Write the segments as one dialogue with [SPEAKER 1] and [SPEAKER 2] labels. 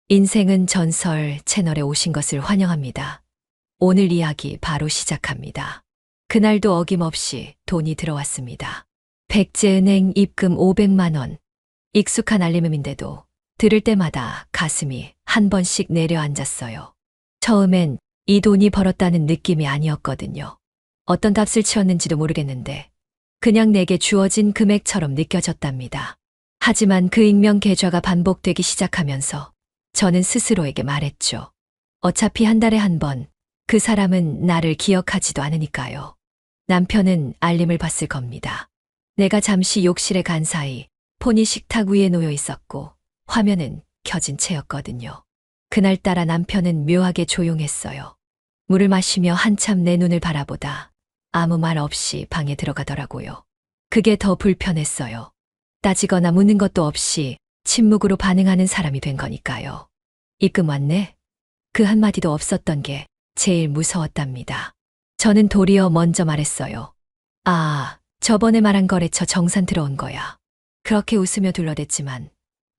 [SPEAKER 1] 인생은 전설 채널에 오신 것을 환영합니다. 오늘 이야기 바로 시작합니다. 그날도 어김없이 돈이 들어왔습니다. 백제은행 입금 500만 원. 익숙한 알림음인데도 들을 때마다 가슴이 한 번씩 내려앉았어요. 처음엔 이 돈이 벌었다는 느낌이 아니었거든요. 어떤 값을 치웠는지도 모르겠는데 그냥 내게 주어진 금액처럼 느껴졌답니다. 하지만 그 익명 계좌가 반복되기 시작하면서 저는 스스로에게 말했죠. 어차피 한 달에 한 번, 그 사람은 나를 기억하지도 않으니까요. 남편은 알림을 봤을 겁니다. 내가 잠시 욕실에 간 사이 폰이 식탁 위에 놓여 있었고 화면은 켜진 채였거든요. 그날따라 남편은 묘하게 조용했어요. 물을 마시며 한참 내 눈을 바라보다 아무 말 없이 방에 들어가더라고요. 그게 더 불편했어요. 따지거나 묻는 것도 없이 침묵으로 반응하는 사람이 된 거니까요. 입금 왔네? 그 한마디도 없었던 게 제일 무서웠답니다. 저는 도리어 먼저 말했어요. 아, 저번에 말한 거래처 정산 들어온 거야. 그렇게 웃으며 둘러댔지만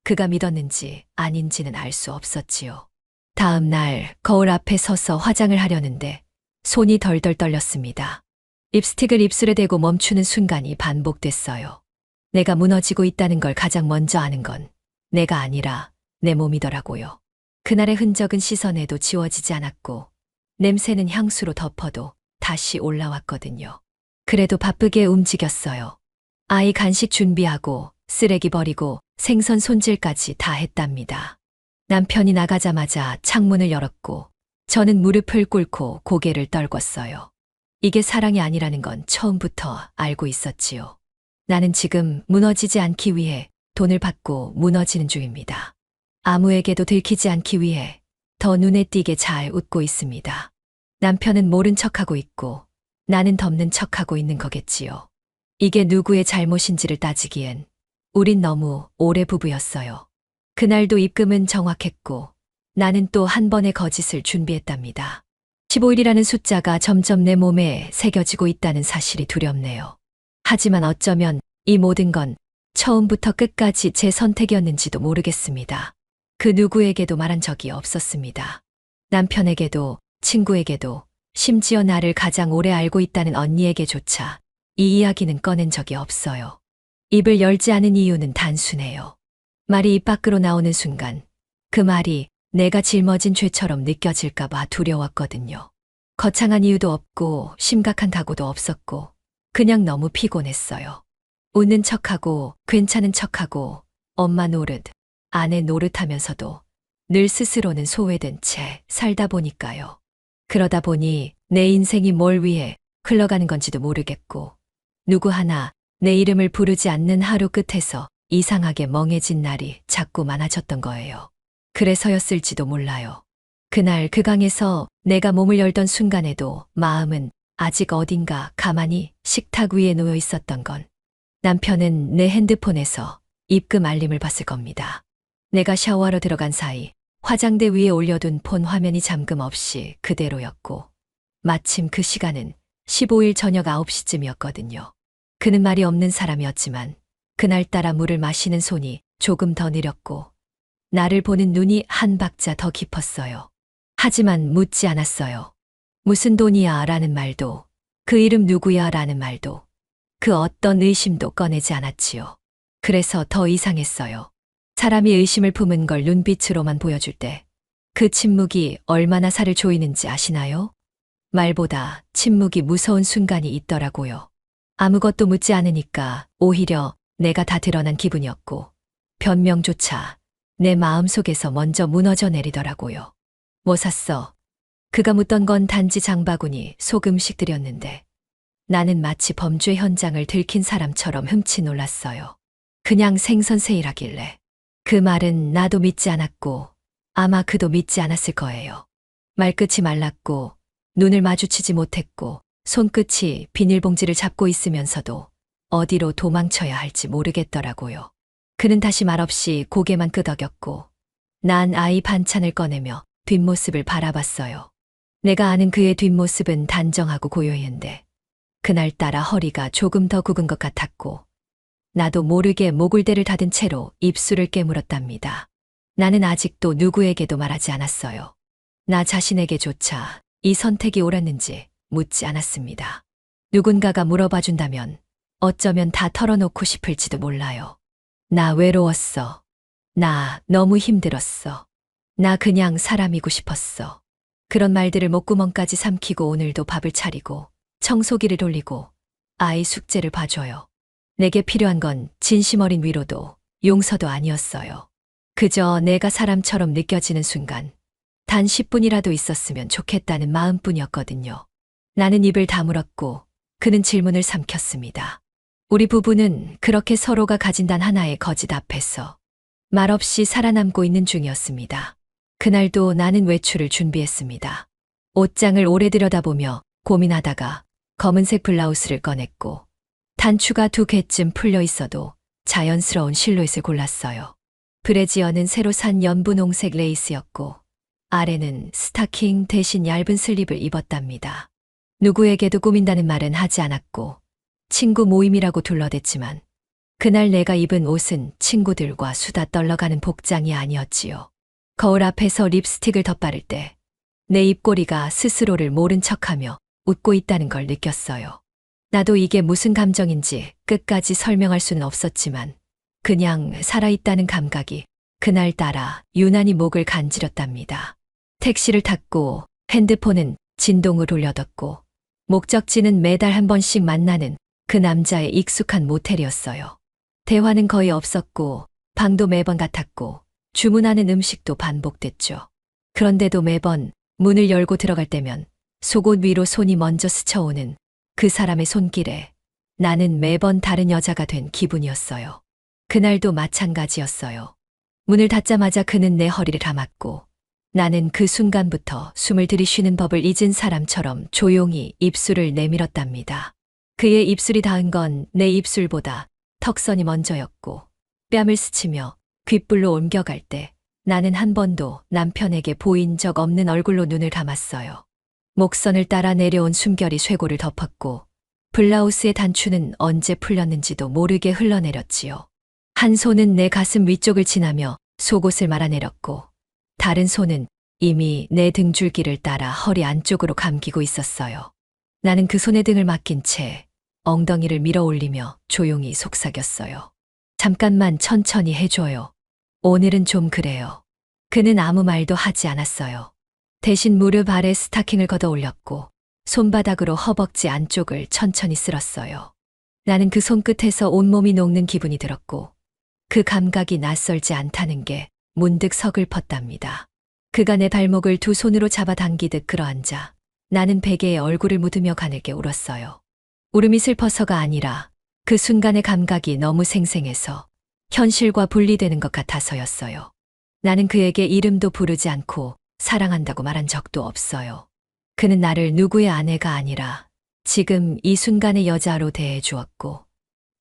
[SPEAKER 1] 그가 믿었는지 아닌지는 알 수 없었지요. 다음 날 거울 앞에 서서 화장을 하려는데 손이 덜덜 떨렸습니다. 립스틱을 입술에 대고 멈추는 순간이 반복됐어요. 내가 무너지고 있다는 걸 가장 먼저 아는 건 내가 아니라 내 몸이더라고요. 그날의 흔적은 시선에도 지워지지 않았고 냄새는 향수로 덮어도 다시 올라왔거든요. 그래도 바쁘게 움직였어요. 아이 간식 준비하고 쓰레기 버리고 생선 손질까지 다 했답니다. 남편이 나가자마자 창문을 열었고 저는 무릎을 꿇고 고개를 떨궜어요. 이게 사랑이 아니라는 건 처음부터 알고 있었지요. 나는 지금 무너지지 않기 위해 돈을 받고 무너지는 중입니다. 아무에게도 들키지 않기 위해 더 눈에 띄게 잘 웃고 있습니다. 남편은 모른 척하고 있고 나는 덮는 척하고 있는 거겠지요. 이게 누구의 잘못인지를 따지기엔 우린 너무 오래 부부였어요. 그날도 입금은 정확했고 나는 또 한 번의 거짓을 준비했답니다. 15일이라는 숫자가 점점 내 몸에 새겨지고 있다는 사실이 두렵네요. 하지만 어쩌면 이 모든 건 처음부터 끝까지 제 선택이었는지도 모르겠습니다. 그 누구에게도 말한 적이 없었습니다. 남편에게도, 친구에게도, 심지어 나를 가장 오래 알고 있다는 언니에게조차 이 이야기는 꺼낸 적이 없어요. 입을 열지 않은 이유는 단순해요. 말이 입 밖으로 나오는 순간 그 말이 내가 짊어진 죄처럼 느껴질까봐 두려웠거든요. 거창한 이유도 없고 심각한 각오도 없었고 그냥 너무 피곤했어요. 웃는 척하고 괜찮은 척하고 엄마 노릇, 아내 노릇하면서도 늘 스스로는 소외된 채 살다 보니까요. 그러다 보니 내 인생이 뭘 위해 흘러가는 건지도 모르겠고 누구 하나 내 이름을 부르지 않는 하루 끝에서 이상하게 멍해진 날이 자꾸 많아졌던 거예요. 그래서였을지도 몰라요. 그날 그 강에서 내가 몸을 열던 순간에도 마음은 아직 어딘가 가만히 식탁 위에 놓여 있었던 건 남편은 내 핸드폰에서 입금 알림을 봤을 겁니다. 내가 샤워하러 들어간 사이 화장대 위에 올려둔 폰 화면이 잠금 없이 그대로였고 마침 그 시간은 15일 저녁 9시쯤이었거든요. 그는 말이 없는 사람이었지만 그날따라 물을 마시는 손이 조금 더 느렸고 나를 보는 눈이 한 박자 더 깊었어요. 하지만 묻지 않았어요. 무슨 돈이야 라는 말도 그 이름 누구야 라는 말도 그 어떤 의심도 꺼내지 않았지요. 그래서 더 이상했어요. 사람이 의심을 품은 걸 눈빛으로만 보여줄 때 그 침묵이 얼마나 살을 조이는지 아시나요? 말보다 침묵이 무서운 순간이 있더라고요. 아무것도 묻지 않으니까 오히려 내가 다 드러난 기분이었고 변명조차 내 마음속에서 먼저 무너져 내리더라고요. 뭐 샀어? 그가 묻던 건 단지 장바구니 소금식들이었는데 나는 마치 범죄 현장을 들킨 사람처럼 흠칫 놀랐어요. 그냥 생선 세일하길래. 그 말은 나도 믿지 않았고 아마 그도 믿지 않았을 거예요. 말끝이 말랐고 눈을 마주치지 못했고 손끝이 비닐봉지를 잡고 있으면서도 어디로 도망쳐야 할지 모르겠더라고요. 그는 다시 말없이 고개만 끄덕였고 난 아이 반찬을 꺼내며 뒷모습을 바라봤어요. 내가 아는 그의 뒷모습은 단정하고 고요했는데 그날따라 허리가 조금 더 굽은 것 같았고 나도 모르게 목을대를 닫은 채로 입술을 깨물었답니다. 나는 아직도 누구에게도 말하지 않았어요. 나 자신에게조차 이 선택이 옳았는지 묻지 않았습니다. 누군가가 물어봐 준다면 어쩌면 다 털어놓고 싶을지도 몰라요. 나 외로웠어. 나 너무 힘들었어. 나 그냥 사람이고 싶었어. 그런 말들을 목구멍까지 삼키고 오늘도 밥을 차리고 청소기를 돌리고 아이 숙제를 봐줘요. 내게 필요한 건 진심 어린 위로도 용서도 아니었어요. 그저 내가 사람처럼 느껴지는 순간 단 10분이라도 있었으면 좋겠다는 마음뿐이었거든요. 나는 입을 다물었고 그는 질문을 삼켰습니다. 우리 부부는 그렇게 서로가 가진 단 하나의 거짓 앞에서 말없이 살아남고 있는 중이었습니다. 그날도 나는 외출을 준비했습니다. 옷장을 오래 들여다보며 고민하다가 검은색 블라우스를 꺼냈고 단추가 2개쯤 풀려 있어도 자연스러운 실루엣을 골랐어요. 브래지어는 새로 산 연분홍색 레이스였고 아래는 스타킹 대신 얇은 슬립을 입었답니다. 누구에게도 꾸민다는 말은 하지 않았고 친구 모임이라고 둘러댔지만 그날 내가 입은 옷은 친구들과 수다 떨러가는 복장이 아니었지요. 거울 앞에서 립스틱을 덧바를 때 내 입꼬리가 스스로를 모른 척하며 웃고 있다는 걸 느꼈어요. 나도 이게 무슨 감정인지 끝까지 설명할 수는 없었지만 그냥 살아있다는 감각이 그날따라 유난히 목을 간지렸답니다. 택시를 탔고 핸드폰은 진동을 올려뒀고 목적지는 매달 한 번씩 만나는 그 남자의 익숙한 모텔이었어요. 대화는 거의 없었고 방도 매번 같았고 주문하는 음식도 반복됐죠. 그런데도 매번 문을 열고 들어갈 때면 속옷 위로 손이 먼저 스쳐오는 그 사람의 손길에 나는 매번 다른 여자가 된 기분이었어요. 그날도 마찬가지였어요. 문을 닫자마자 그는 내 허리를 감았고 나는 그 순간부터 숨을 들이쉬는 법을 잊은 사람처럼 조용히 입술을 내밀었답니다. 그의 입술이 닿은 건 내 입술보다 턱선이 먼저였고 뺨을 스치며 귓불로 옮겨갈 때 나는 한 번도 남편에게 보인 적 없는 얼굴로 눈을 감았어요. 목선을 따라 내려온 숨결이 쇄골을 덮었고 블라우스의 단추는 언제 풀렸는지도 모르게 흘러내렸지요. 한 손은 내 가슴 위쪽을 지나며 속옷을 말아내렸고 다른 손은 이미 내 등줄기를 따라 허리 안쪽으로 감기고 있었어요. 나는 그 손에 등을 맡긴 채 엉덩이를 밀어 올리며 조용히 속삭였어요. 잠깐만 천천히 해줘요. 오늘은 좀 그래요. 그는 아무 말도 하지 않았어요. 대신 무릎 아래 스타킹을 걷어 올렸고 손바닥으로 허벅지 안쪽을 천천히 쓸었어요. 나는 그 손끝에서 온몸이 녹는 기분이 들었고 그 감각이 낯설지 않다는 게 문득 서글펐답니다. 그가 내 발목을 두 손으로 잡아당기듯 끌어앉아 나는 베개에 얼굴을 묻으며 가늘게 울었어요. 울음이 슬퍼서가 아니라 그 순간의 감각이 너무 생생해서 현실과 분리되는 것 같아서였어요. 나는 그에게 이름도 부르지 않고 사랑한다고 말한 적도 없어요. 그는 나를 누구의 아내가 아니라 지금 이 순간의 여자로 대해 주었고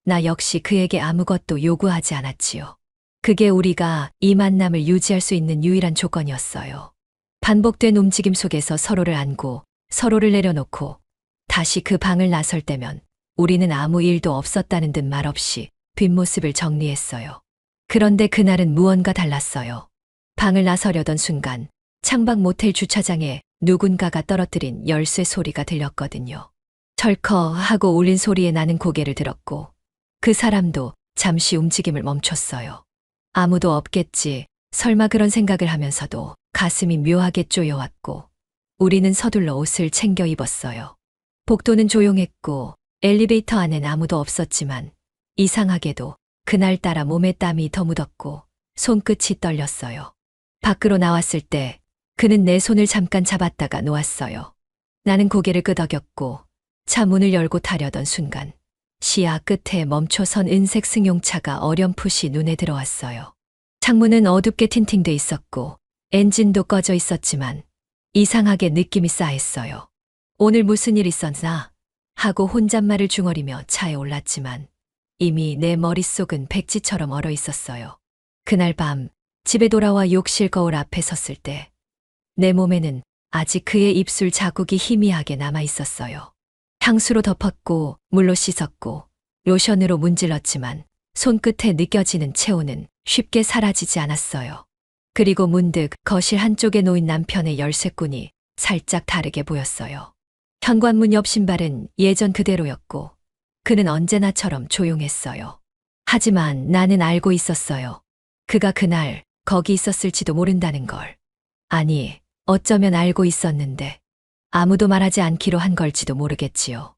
[SPEAKER 1] 나 역시 그에게 아무것도 요구하지 않았지요. 그게 우리가 이 만남을 유지할 수 있는 유일한 조건이었어요. 반복된 움직임 속에서 서로를 안고 서로를 내려놓고 다시 그 방을 나설 때면 우리는 아무 일도 없었다는 듯 말없이 뒷모습을 정리했어요. 그런데 그날은 무언가 달랐어요. 방을 나서려던 순간 창밖 모텔 주차장에 누군가가 떨어뜨린 열쇠 소리가 들렸거든요. 철컥 하고 울린 소리에 나는 고개를 들었고 그 사람도 잠시 움직임을 멈췄어요. 아무도 없겠지, 설마 그런 생각을 하면서도 가슴이 묘하게 쪼여왔고 우리는 서둘러 옷을 챙겨 입었어요. 복도는 조용했고 엘리베이터 안엔 아무도 없었지만 이상하게도 그날따라 몸에 땀이 더 묻었고 손끝이 떨렸어요. 밖으로 나왔을 때 그는 내 손을 잠깐 잡았다가 놓았어요. 나는 고개를 끄덕였고 차 문을 열고 타려던 순간 시야 끝에 멈춰선 은색 승용차가 어렴풋이 눈에 들어왔어요. 창문은 어둡게 틴팅돼 있었고 엔진도 꺼져 있었지만 이상하게 느낌이 싸했어요. 오늘 무슨 일 있었나? 하고 혼잣말을 중얼이며 차에 올랐지만 이미 내 머릿속은 백지처럼 얼어 있었어요. 그날 밤 집에 돌아와 욕실 거울 앞에 섰을 때 내 몸에는 아직 그의 입술 자국이 희미하게 남아 있었어요. 향수로 덮었고 물로 씻었고 로션으로 문질렀지만 손끝에 느껴지는 체온은 쉽게 사라지지 않았어요. 그리고 문득 거실 한쪽에 놓인 남편의 열쇠끈이 살짝 다르게 보였어요. 현관문 옆 신발은 예전 그대로였고 그는 언제나처럼 조용했어요. 하지만 나는 알고 있었어요. 그가 그날 거기 있었을지도 모른다는 걸. 아니, 어쩌면 알고 있었는데 아무도 말하지 않기로 한 걸지도 모르겠지요.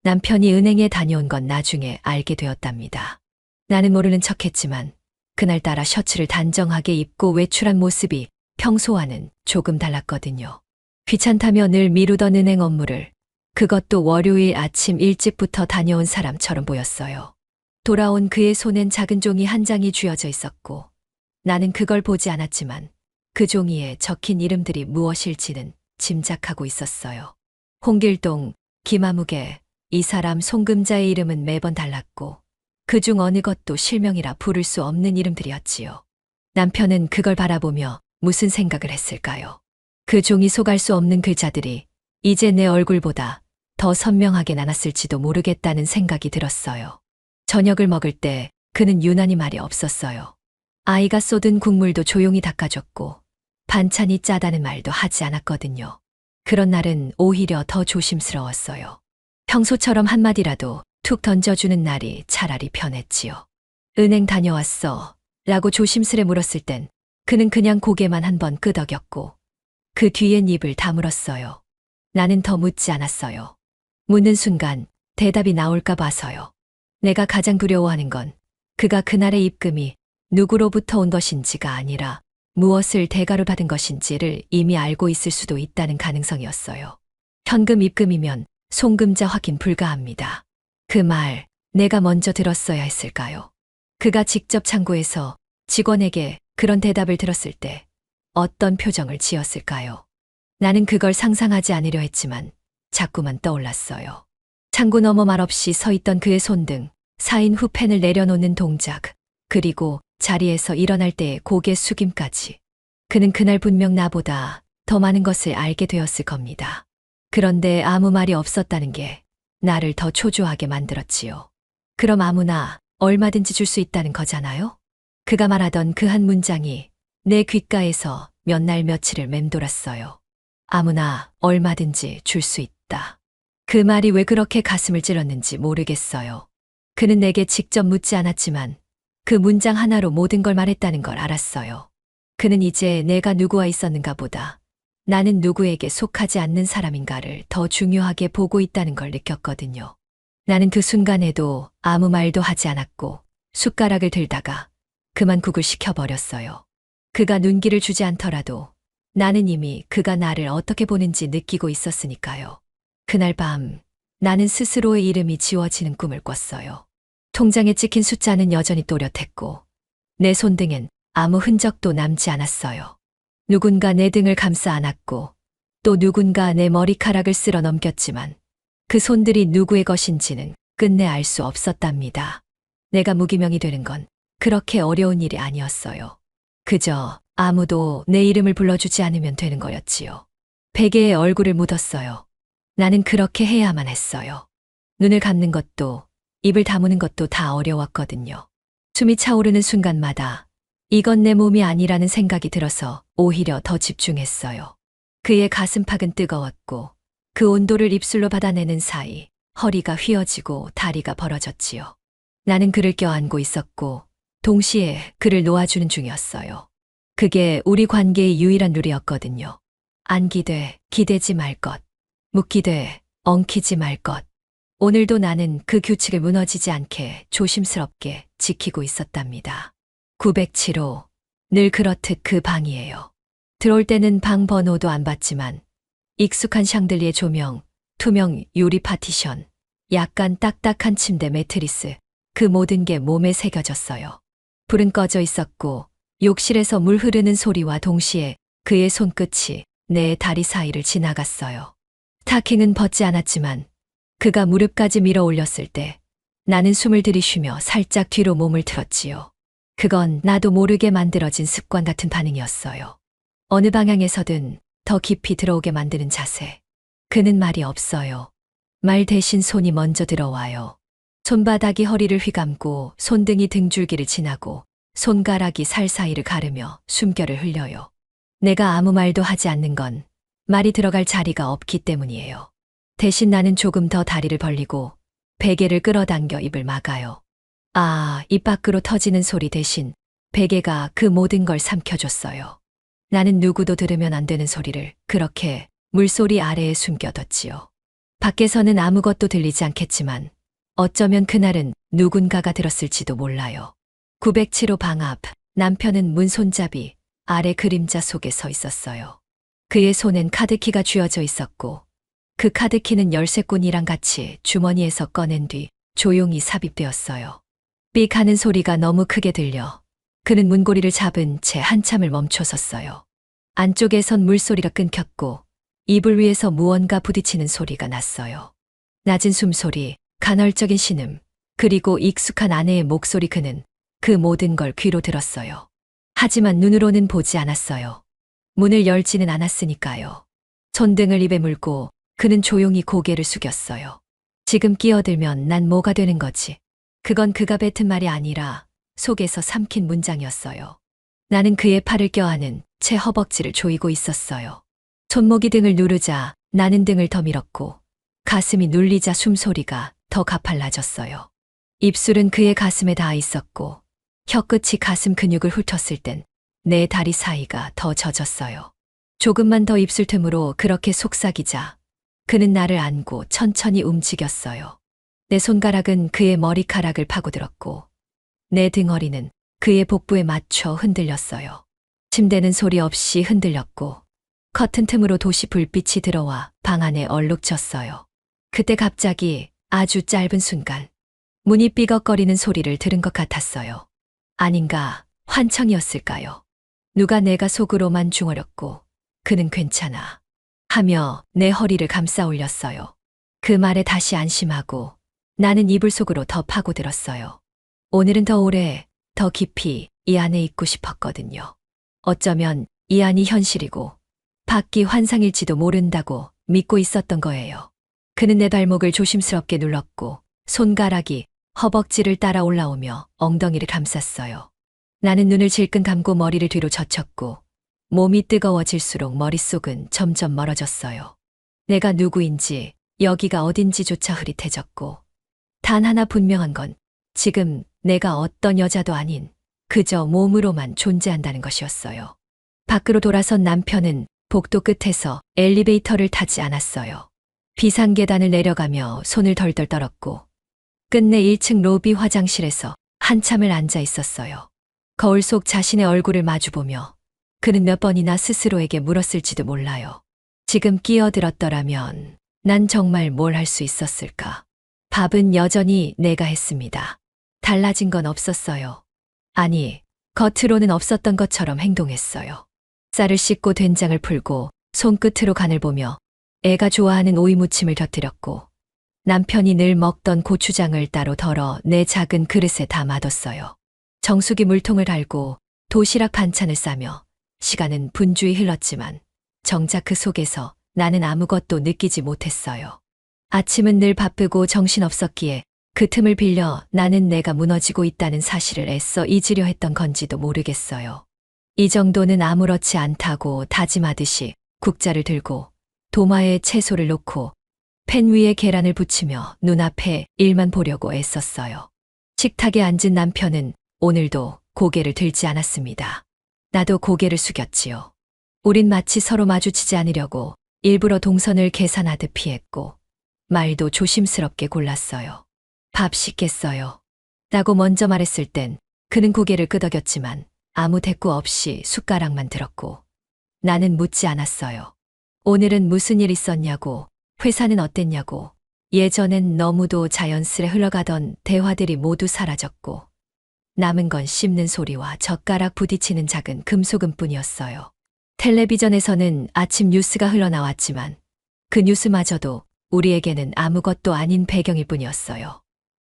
[SPEAKER 1] 남편이 은행에 다녀온 건 나중에 알게 되었답니다. 나는 모르는 척했지만 그날따라 셔츠를 단정하게 입고 외출한 모습이 평소와는 조금 달랐거든요. 귀찮다며 늘 미루던 은행 업무를 그것도 월요일 아침 일찍부터 다녀온 사람처럼 보였어요. 돌아온 그의 손엔 작은 종이 한 장이 쥐어져 있었고 나는 그걸 보지 않았지만 그 종이에 적힌 이름들이 무엇일지는 짐작하고 있었어요. 홍길동, 김아무개, 이 사람 송금자의 이름은 매번 달랐고 그중 어느 것도 실명이라 부를 수 없는 이름들이었지요. 남편은 그걸 바라보며 무슨 생각을 했을까요? 그 종이 속알 수 없는 글자들이 이제 내 얼굴보다 더 선명하게 나눴을지도 모르겠다는 생각이 들었어요. 저녁을 먹을 때 그는 유난히 말이 없었어요. 아이가 쏟은 국물도 조용히 닦아줬고 반찬이 짜다는 말도 하지 않았거든요. 그런 날은 오히려 더 조심스러웠어요. 평소처럼 한마디라도 툭 던져주는 날이 차라리 편했지요. 은행 다녀왔어 라고 조심스레 물었을 땐 그는 그냥 고개만 한번 끄덕였고 그 뒤엔 입을 다물었어요. 나는 더 묻지 않았어요. 묻는 순간 대답이 나올까 봐서요. 내가 가장 두려워하는 건 그가 그날의 입금이 누구로부터 온 것인지가 아니라 무엇을 대가로 받은 것인지를 이미 알고 있을 수도 있다는 가능성이었어요. 현금 입금이면 송금자 확인 불가합니다. 그 말 내가 먼저 들었어야 했을까요? 그가 직접 창고에서 직원에게 그런 대답을 들었을 때 어떤 표정을 지었을까요? 나는 그걸 상상하지 않으려 했지만 자꾸만 떠올랐어요. 창고 너머 말없이 서 있던 그의 손등, 사인 후 펜을 내려놓는 동작, 그리고 자리에서 일어날 때의 고개 숙임까지. 그는 그날 분명 나보다 더 많은 것을 알게 되었을 겁니다. 그런데 아무 말이 없었다는 게 나를 더 초조하게 만들었지요. 그럼 아무나 얼마든지 줄 수 있다는 거잖아요? 그가 말하던 그 한 문장이 내 귓가에서 몇 날 며칠을 맴돌았어요. 아무나 얼마든지 줄 수 있다. 그 말이 왜 그렇게 가슴을 찔렀는지 모르겠어요. 그는 내게 직접 묻지 않았지만 그 문장 하나로 모든 걸 말했다는 걸 알았어요. 그는 이제 내가 누구와 있었는가 보다 나는 누구에게 속하지 않는 사람인가를 더 중요하게 보고 있다는 걸 느꼈거든요. 나는 그 순간에도 아무 말도 하지 않았고 숟가락을 들다가 그만 국을 식혀버렸어요. 그가 눈길을 주지 않더라도 나는 이미 그가 나를 어떻게 보는지 느끼고 있었으니까요. 그날 밤 나는 스스로의 이름이 지워지는 꿈을 꿨어요. 통장에 찍힌 숫자는 여전히 또렷했고 내 손등엔 아무 흔적도 남지 않았어요. 누군가 내 등을 감싸 안았고 또 누군가 내 머리카락을 쓸어 넘겼지만 그 손들이 누구의 것인지는 끝내 알 수 없었답니다. 내가 무기명이 되는 건 그렇게 어려운 일이 아니었어요. 그저 아무도 내 이름을 불러주지 않으면 되는 거였지요. 베개에 얼굴을 묻었어요. 나는 그렇게 해야만 했어요. 눈을 감는 것도 입을 다무는 것도 다 어려웠거든요. 숨이 차오르는 순간마다 이건 내 몸이 아니라는 생각이 들어서 오히려 더 집중했어요. 그의 가슴팍은 뜨거웠고 그 온도를 입술로 받아내는 사이 허리가 휘어지고 다리가 벌어졌지요. 나는 그를 껴안고 있었고 동시에 그를 놓아주는 중이었어요. 그게 우리 관계의 유일한 룰이었거든요. 안기되 기대지 말 것, 묵기되 엉키지 말 것. 오늘도 나는 그 규칙을 무너지지 않게 조심스럽게 지키고 있었답니다. 907호, 늘 그렇듯 그 방이에요. 들어올 때는 방 번호도 안 봤지만 익숙한 샹들리에 조명, 투명 유리 파티션, 약간 딱딱한 침대 매트리스, 그 모든 게 몸에 새겨졌어요. 불은 꺼져 있었고 욕실에서 물 흐르는 소리와 동시에 그의 손끝이 내 다리 사이를 지나갔어요. 스타킹은 벗지 않았지만 그가 무릎까지 밀어 올렸을 때 나는 숨을 들이쉬며 살짝 뒤로 몸을 틀었지요. 그건 나도 모르게 만들어진 습관 같은 반응이었어요. 어느 방향에서든 더 깊이 들어오게 만드는 자세. 그는 말이 없어요. 말 대신 손이 먼저 들어와요. 손바닥이 허리를 휘감고 손등이 등줄기를 지나고 손가락이 살 사이를 가르며 숨결을 흘려요. 내가 아무 말도 하지 않는 건 말이 들어갈 자리가 없기 때문이에요. 대신 나는 조금 더 다리를 벌리고 베개를 끌어당겨 입을 막아요. 아, 입 밖으로 터지는 소리 대신 베개가 그 모든 걸 삼켜줬어요. 나는 누구도 들으면 안 되는 소리를 그렇게 물소리 아래에 숨겨뒀지요. 밖에서는 아무것도 들리지 않겠지만 어쩌면 그날은 누군가가 들었을지도 몰라요. 907호 방 앞, 남편은 문 손잡이 아래 그림자 속에 서 있었어요. 그의 손엔 카드키가 쥐어져 있었고 그 카드키는 열쇠꾼이랑 같이 주머니에서 꺼낸 뒤 조용히 삽입되었어요. 삑 하는 소리가 너무 크게 들려 그는 문고리를 잡은 채 한참을 멈춰 섰어요. 안쪽에선 물소리가 끊겼고 이불 위에서 무언가 부딪히는 소리가 났어요. 낮은 숨소리, 간헐적인 신음, 그리고 익숙한 아내의 목소리. 그는 그 모든 걸 귀로 들었어요. 하지만 눈으로는 보지 않았어요. 문을 열지는 않았으니까요. 손등을 입에 물고 그는 조용히 고개를 숙였어요. 지금 끼어들면 난 뭐가 되는 거지? 그건 그가 뱉은 말이 아니라 속에서 삼킨 문장이었어요. 나는 그의 팔을 껴안은 채 허벅지를 조이고 있었어요. 손목이 등을 누르자 나는 등을 더 밀었고 가슴이 눌리자 숨소리가 더 가팔라졌어요. 입술은 그의 가슴에 닿아 있었고 혀끝이 가슴 근육을 훑었을 땐 내 다리 사이가 더 젖었어요. 조금만 더 입술 틈으로 그렇게 속삭이자 그는 나를 안고 천천히 움직였어요. 내 손가락은 그의 머리카락을 파고들었고 내 등허리는 그의 복부에 맞춰 흔들렸어요. 침대는 소리 없이 흔들렸고 커튼 틈으로 도시 불빛이 들어와 방 안에 얼룩졌어요. 그때 갑자기 아주 짧은 순간 문이 삐걱거리는 소리를 들은 것 같았어요. 아닌가 환청이었을까요? 누가 내가 속으로만 중얼였고 그는 괜찮아 하며 내 허리를 감싸 올렸어요. 그 말에 다시 안심하고 나는 이불 속으로 더 파고들었어요. 오늘은 더 오래, 더 깊이 이 안에 있고 싶었거든요. 어쩌면 이 안이 현실이고 밖이 환상일지도 모른다고 믿고 있었던 거예요. 그는 내 발목을 조심스럽게 눌렀고 손가락이 허벅지를 따라 올라오며 엉덩이를 감쌌어요. 나는 눈을 질끈 감고 머리를 뒤로 젖혔고 몸이 뜨거워질수록 머릿속은 점점 멀어졌어요. 내가 누구인지 여기가 어딘지조차 흐릿해졌고 단 하나 분명한 건 지금 내가 어떤 여자도 아닌 그저 몸으로만 존재한다는 것이었어요. 밖으로 돌아선 남편은 복도 끝에서 엘리베이터를 타지 않았어요. 비상계단을 내려가며 손을 덜덜 떨었고 끝내 1층 로비 화장실에서 한참을 앉아 있었어요. 거울 속 자신의 얼굴을 마주보며 그는 몇 번이나 스스로에게 물었을지도 몰라요. 지금 끼어들었더라면 난 정말 뭘 할 수 있었을까? 밥은 여전히 내가 했습니다. 달라진 건 없었어요. 아니, 겉으로는 없었던 것처럼 행동했어요. 쌀을 씻고 된장을 풀고 손끝으로 간을 보며 애가 좋아하는 오이 무침을 곁들였고 남편이 늘 먹던 고추장을 따로 덜어 내 작은 그릇에 담아뒀어요. 정수기 물통을 달고 도시락 반찬을 싸며 시간은 분주히 흘렀지만 정작 그 속에서 나는 아무것도 느끼지 못했어요. 아침은 늘 바쁘고 정신없었기에 그 틈을 빌려 나는 내가 무너지고 있다는 사실을 애써 잊으려 했던 건지도 모르겠어요. 이 정도는 아무렇지 않다고 다짐하듯이 국자를 들고 도마에 채소를 놓고 팬 위에 계란을 붙이며 눈앞에 일만 보려고 애썼어요. 식탁에 앉은 남편은 오늘도 고개를 들지 않았습니다. 나도 고개를 숙였지요. 우린 마치 서로 마주치지 않으려고 일부러 동선을 계산하듯 피했고 말도 조심스럽게 골랐어요. 밥 시켰어요. 라고 먼저 말했을 땐 그는 고개를 끄덕였지만 아무 대꾸 없이 숟가락만 들었고 나는 묻지 않았어요. 오늘은 무슨 일 있었냐고, 회사는 어땠냐고, 예전엔 너무도 자연스레 흘러가던 대화들이 모두 사라졌고 남은 건 씹는 소리와 젓가락 부딪히는 작은 금소금뿐이었어요. 텔레비전에서는 아침 뉴스가 흘러나왔지만 그 뉴스마저도 우리에게는 아무것도 아닌 배경일 뿐이었어요.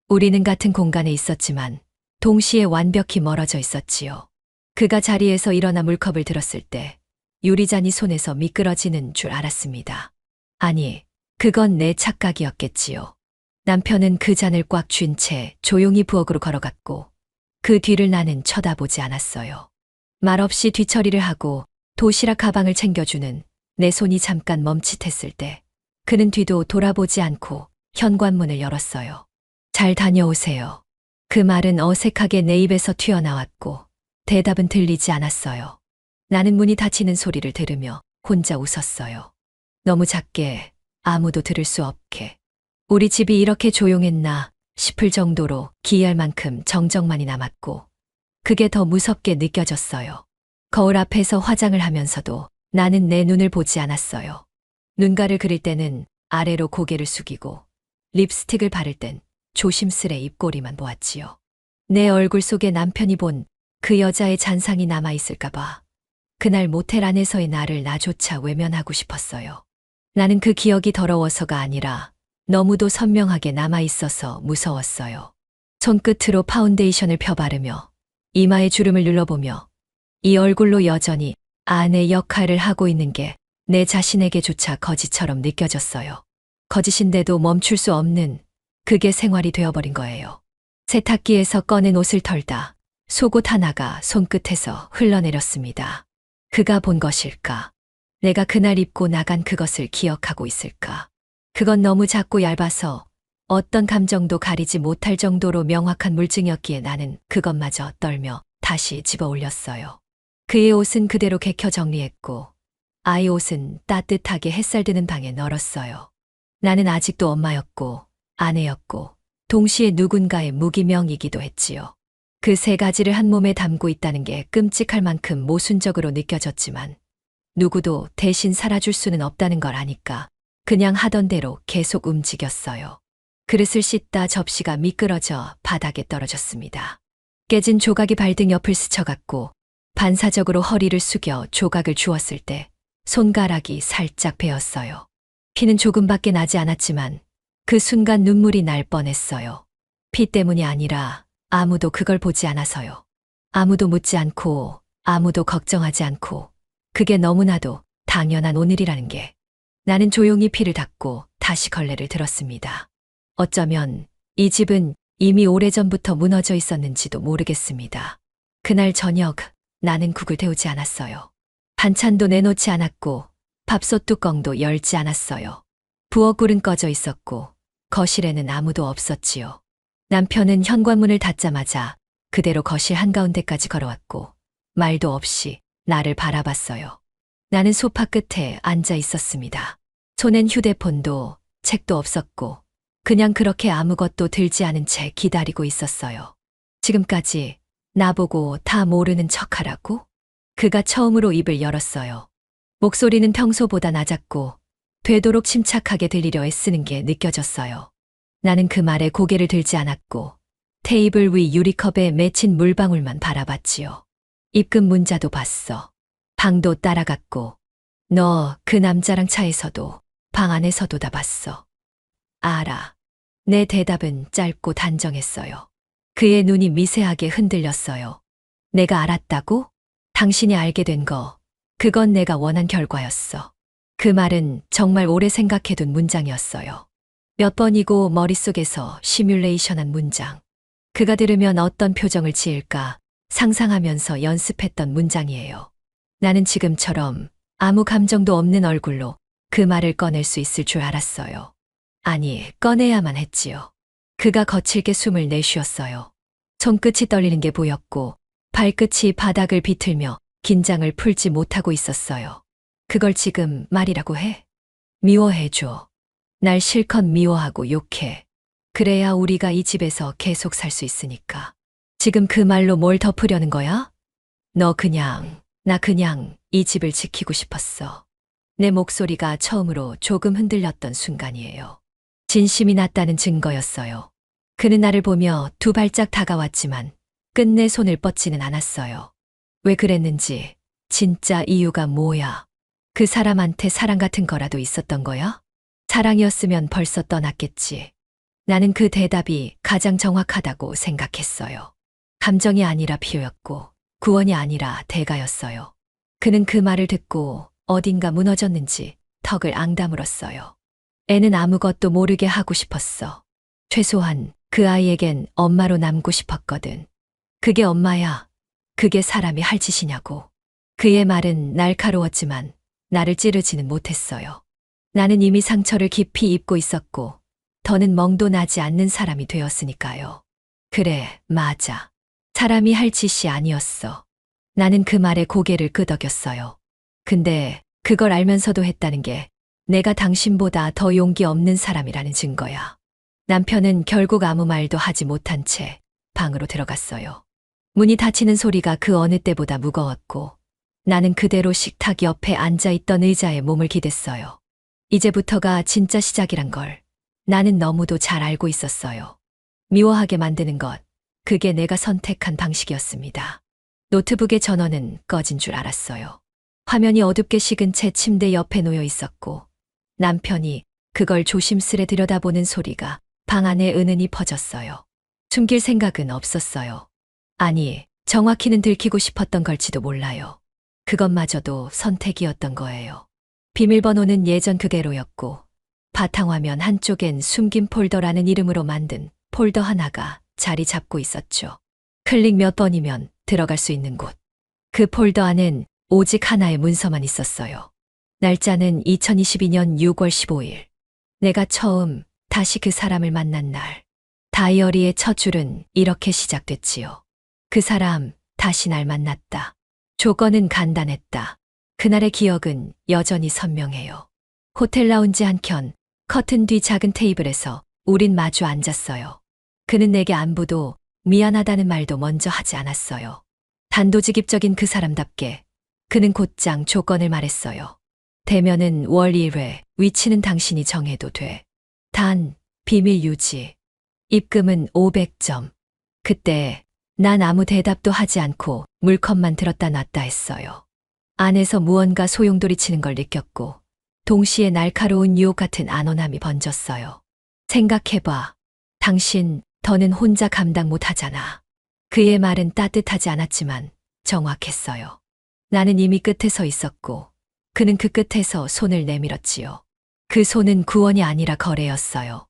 [SPEAKER 1] 우리는 같은 공간에 있었지만 동시에 완벽히 멀어져 있었지요. 그가 자리에서 일어나 물컵을 들었을 때 유리잔이 손에서 미끄러지는 줄 알았습니다. 아니, 그건 내 착각이었겠지요. 남편은 그 잔을 꽉 쥔 채 조용히 부엌으로 걸어갔고 그 뒤를 나는 쳐다보지 않았어요. 말없이 뒤처리를 하고 도시락 가방을 챙겨주는 내 손이 잠깐 멈칫했을 때 그는 뒤도 돌아보지 않고 현관문을 열었어요. 잘 다녀오세요. 그 말은 어색하게 내 입에서 튀어나왔고 대답은 들리지 않았어요. 나는 문이 닫히는 소리를 들으며 혼자 웃었어요. 너무 작게 아무도 들을 수 없게. 우리 집이 이렇게 조용했나 싶을 정도로 기이할 만큼 정적만이 남았고 그게 더 무섭게 느껴졌어요. 거울 앞에서 화장을 하면서도 나는 내 눈을 보지 않았어요. 눈가를 그릴 때는 아래로 고개를 숙이고 립스틱을 바를 땐 조심스레 입꼬리만 보았지요. 내 얼굴 속에 남편이 본 그 여자의 잔상이 남아있을까봐 그날 모텔 안에서의 나를 나조차 외면하고 싶었어요. 나는 그 기억이 더러워서가 아니라 너무도 선명하게 남아있어서 무서웠어요. 손끝으로 파운데이션을 펴바르며 이마에 주름을 눌러보며 이 얼굴로 여전히 아내 역할을 하고 있는 게 내 자신에게조차 거짓처럼 느껴졌어요. 거짓인데도 멈출 수 없는 그게 생활이 되어버린 거예요. 세탁기에서 꺼낸 옷을 털다 속옷 하나가 손끝에서 흘러내렸습니다. 그가 본 것일까? 내가 그날 입고 나간 그것을 기억하고 있을까? 그건 너무 작고 얇아서 어떤 감정도 가리지 못할 정도로 명확한 물증이었기에 나는 그것마저 떨며 다시 집어 올렸어요. 그의 옷은 그대로 개켜 정리했고 아이 옷은 따뜻하게 햇살 드는 방에 널었어요. 나는 아직도 엄마였고 아내였고 동시에 누군가의 무기명이기도 했지요. 그 세 가지를 한 몸에 담고 있다는 게 끔찍할 만큼 모순적으로 느껴졌지만 누구도 대신 살아줄 수는 없다는 걸 아니까 그냥 하던 대로 계속 움직였어요. 그릇을 씻다 접시가 미끄러져 바닥에 떨어졌습니다. 깨진 조각이 발등 옆을 스쳐갔고 반사적으로 허리를 숙여 조각을 주웠을 때 손가락이 살짝 베었어요. 피는 조금밖에 나지 않았지만 그 순간 눈물이 날 뻔했어요. 피 때문이 아니라 아무도 그걸 보지 않아서요. 아무도 묻지 않고 아무도 걱정하지 않고 그게 너무나도 당연한 오늘이라는 게. 나는 조용히 피를 닦고 다시 걸레를 들었습니다. 어쩌면 이 집은 이미 오래전부터 무너져 있었는지도 모르겠습니다. 그날 저녁 나는 국을 데우지 않았어요. 반찬도 내놓지 않았고 밥솥 뚜껑도 열지 않았어요. 부엌불은 꺼져 있었고 거실에는 아무도 없었지요. 남편은 현관문을 닫자마자 그대로 거실 한가운데까지 걸어왔고 말도 없이 나를 바라봤어요. 나는 소파 끝에 앉아 있었습니다. 손엔 휴대폰도 책도 없었고 그냥 그렇게 아무것도 들지 않은 채 기다리고 있었어요. 지금까지 나보고 다 모르는 척하라고? 그가 처음으로 입을 열었어요. 목소리는 평소보다 낮았고 되도록 침착하게 들리려 애쓰는 게 느껴졌어요. 나는 그 말에 고개를 들지 않았고 테이블 위 유리컵에 맺힌 물방울만 바라봤지요. 입금 문자도 봤어. 방도 따라갔고 너 그 남자랑 차에서도 방 안에서도 다 봤어. 알아. 내 대답은 짧고 단정했어요. 그의 눈이 미세하게 흔들렸어요. 내가 알았다고? 당신이 알게 된 거, 그건 내가 원한 결과였어. 그 말은 정말 오래 생각해둔 문장이었어요. 몇 번이고 머릿속에서 시뮬레이션한 문장. 그가 들으면 어떤 표정을 지을까 상상하면서 연습했던 문장이에요. 나는 지금처럼 아무 감정도 없는 얼굴로 그 말을 꺼낼 수 있을 줄 알았어요. 아니, 꺼내야만 했지요. 그가 거칠게 숨을 내쉬었어요. 손끝이 떨리는 게 보였고 발끝이 바닥을 비틀며 긴장을 풀지 못하고 있었어요. 그걸 지금 말이라고 해? 미워해줘. 날 실컷 미워하고 욕해. 그래야 우리가 이 집에서 계속 살 수 있으니까. 지금 그 말로 뭘 덮으려는 거야? 나 그냥 이 집을 지키고 싶었어. 내 목소리가 처음으로 조금 흔들렸던 순간이에요. 진심이 났다는 증거였어요. 그는 나를 보며 두 발짝 다가왔지만 끝내 손을 뻗지는 않았어요. 왜 그랬는지, 진짜 이유가 뭐야? 그 사람한테 사랑 같은 거라도 있었던 거야? 사랑이었으면 벌써 떠났겠지. 나는 그 대답이 가장 정확하다고 생각했어요. 감정이 아니라 필요였고 구원이 아니라 대가였어요. 그는 그 말을 듣고 어딘가 무너졌는지 턱을 앙다물었어요. 애는 아무것도 모르게 하고 싶었어. 최소한 그 아이에겐 엄마로 남고 싶었거든. 그게 엄마야. 그게 사람이 할 짓이냐고. 그의 말은 날카로웠지만 나를 찌르지는 못했어요. 나는 이미 상처를 깊이 입고 있었고 더는 멍도 나지 않는 사람이 되었으니까요. 그래, 맞아. 사람이 할 짓이 아니었어. 나는 그 말에 고개를 끄덕였어요. 근데 그걸 알면서도 했다는 게 내가 당신보다 더 용기 없는 사람이라는 증거야. 남편은 결국 아무 말도 하지 못한 채 방으로 들어갔어요. 문이 닫히는 소리가 그 어느 때보다 무거웠고 나는 그대로 식탁 옆에 앉아있던 의자에 몸을 기댔어요. 이제부터가 진짜 시작이란 걸 나는 너무도 잘 알고 있었어요. 미워하게 만드는 것, 그게 내가 선택한 방식이었습니다. 노트북의 전원은 꺼진 줄 알았어요. 화면이 어둡게 식은 채 침대 옆에 놓여 있었고 남편이 그걸 조심스레 들여다보는 소리가 방 안에 은은히 퍼졌어요. 숨길 생각은 없었어요. 아니, 정확히는 들키고 싶었던 걸지도 몰라요. 그것마저도 선택이었던 거예요. 비밀번호는 예전 그대로였고 바탕화면 한쪽엔 숨긴 폴더라는 이름으로 만든 폴더 하나가 자리 잡고 있었죠. 클릭 몇 번이면 들어갈 수 있는 곳. 그 폴더 안엔 오직 하나의 문서만 있었어요. 날짜는 2022년 6월 15일. 내가 처음 다시 그 사람을 만난 날. 다이어리의 첫 줄은 이렇게 시작됐지요. 그 사람 다시 날 만났다. 조건은 간단했다. 그날의 기억은 여전히 선명해요. 호텔 라운지 한켠 커튼 뒤 작은 테이블에서 우린 마주 앉았어요. 그는 내게 안부도 미안하다는 말도 먼저 하지 않았어요. 단도직입적인 그 사람답게 그는 곧장 조건을 말했어요. 대면은 월 1회, 위치는 당신이 정해도 돼. 단, 비밀 유지. 입금은 500점. 그때 난 아무 대답도 하지 않고 물컵만 들었다 놨다 했어요. 안에서 무언가 소용돌이치는 걸 느꼈고 동시에 날카로운 유혹 같은 안온함이 번졌어요. 생각해봐. 당신 더는 혼자 감당 못하잖아. 그의 말은 따뜻하지 않았지만 정확했어요. 나는 이미 끝에 서 있었고 그는 그 끝에서 손을 내밀었지요. 그 손은 구원이 아니라 거래였어요.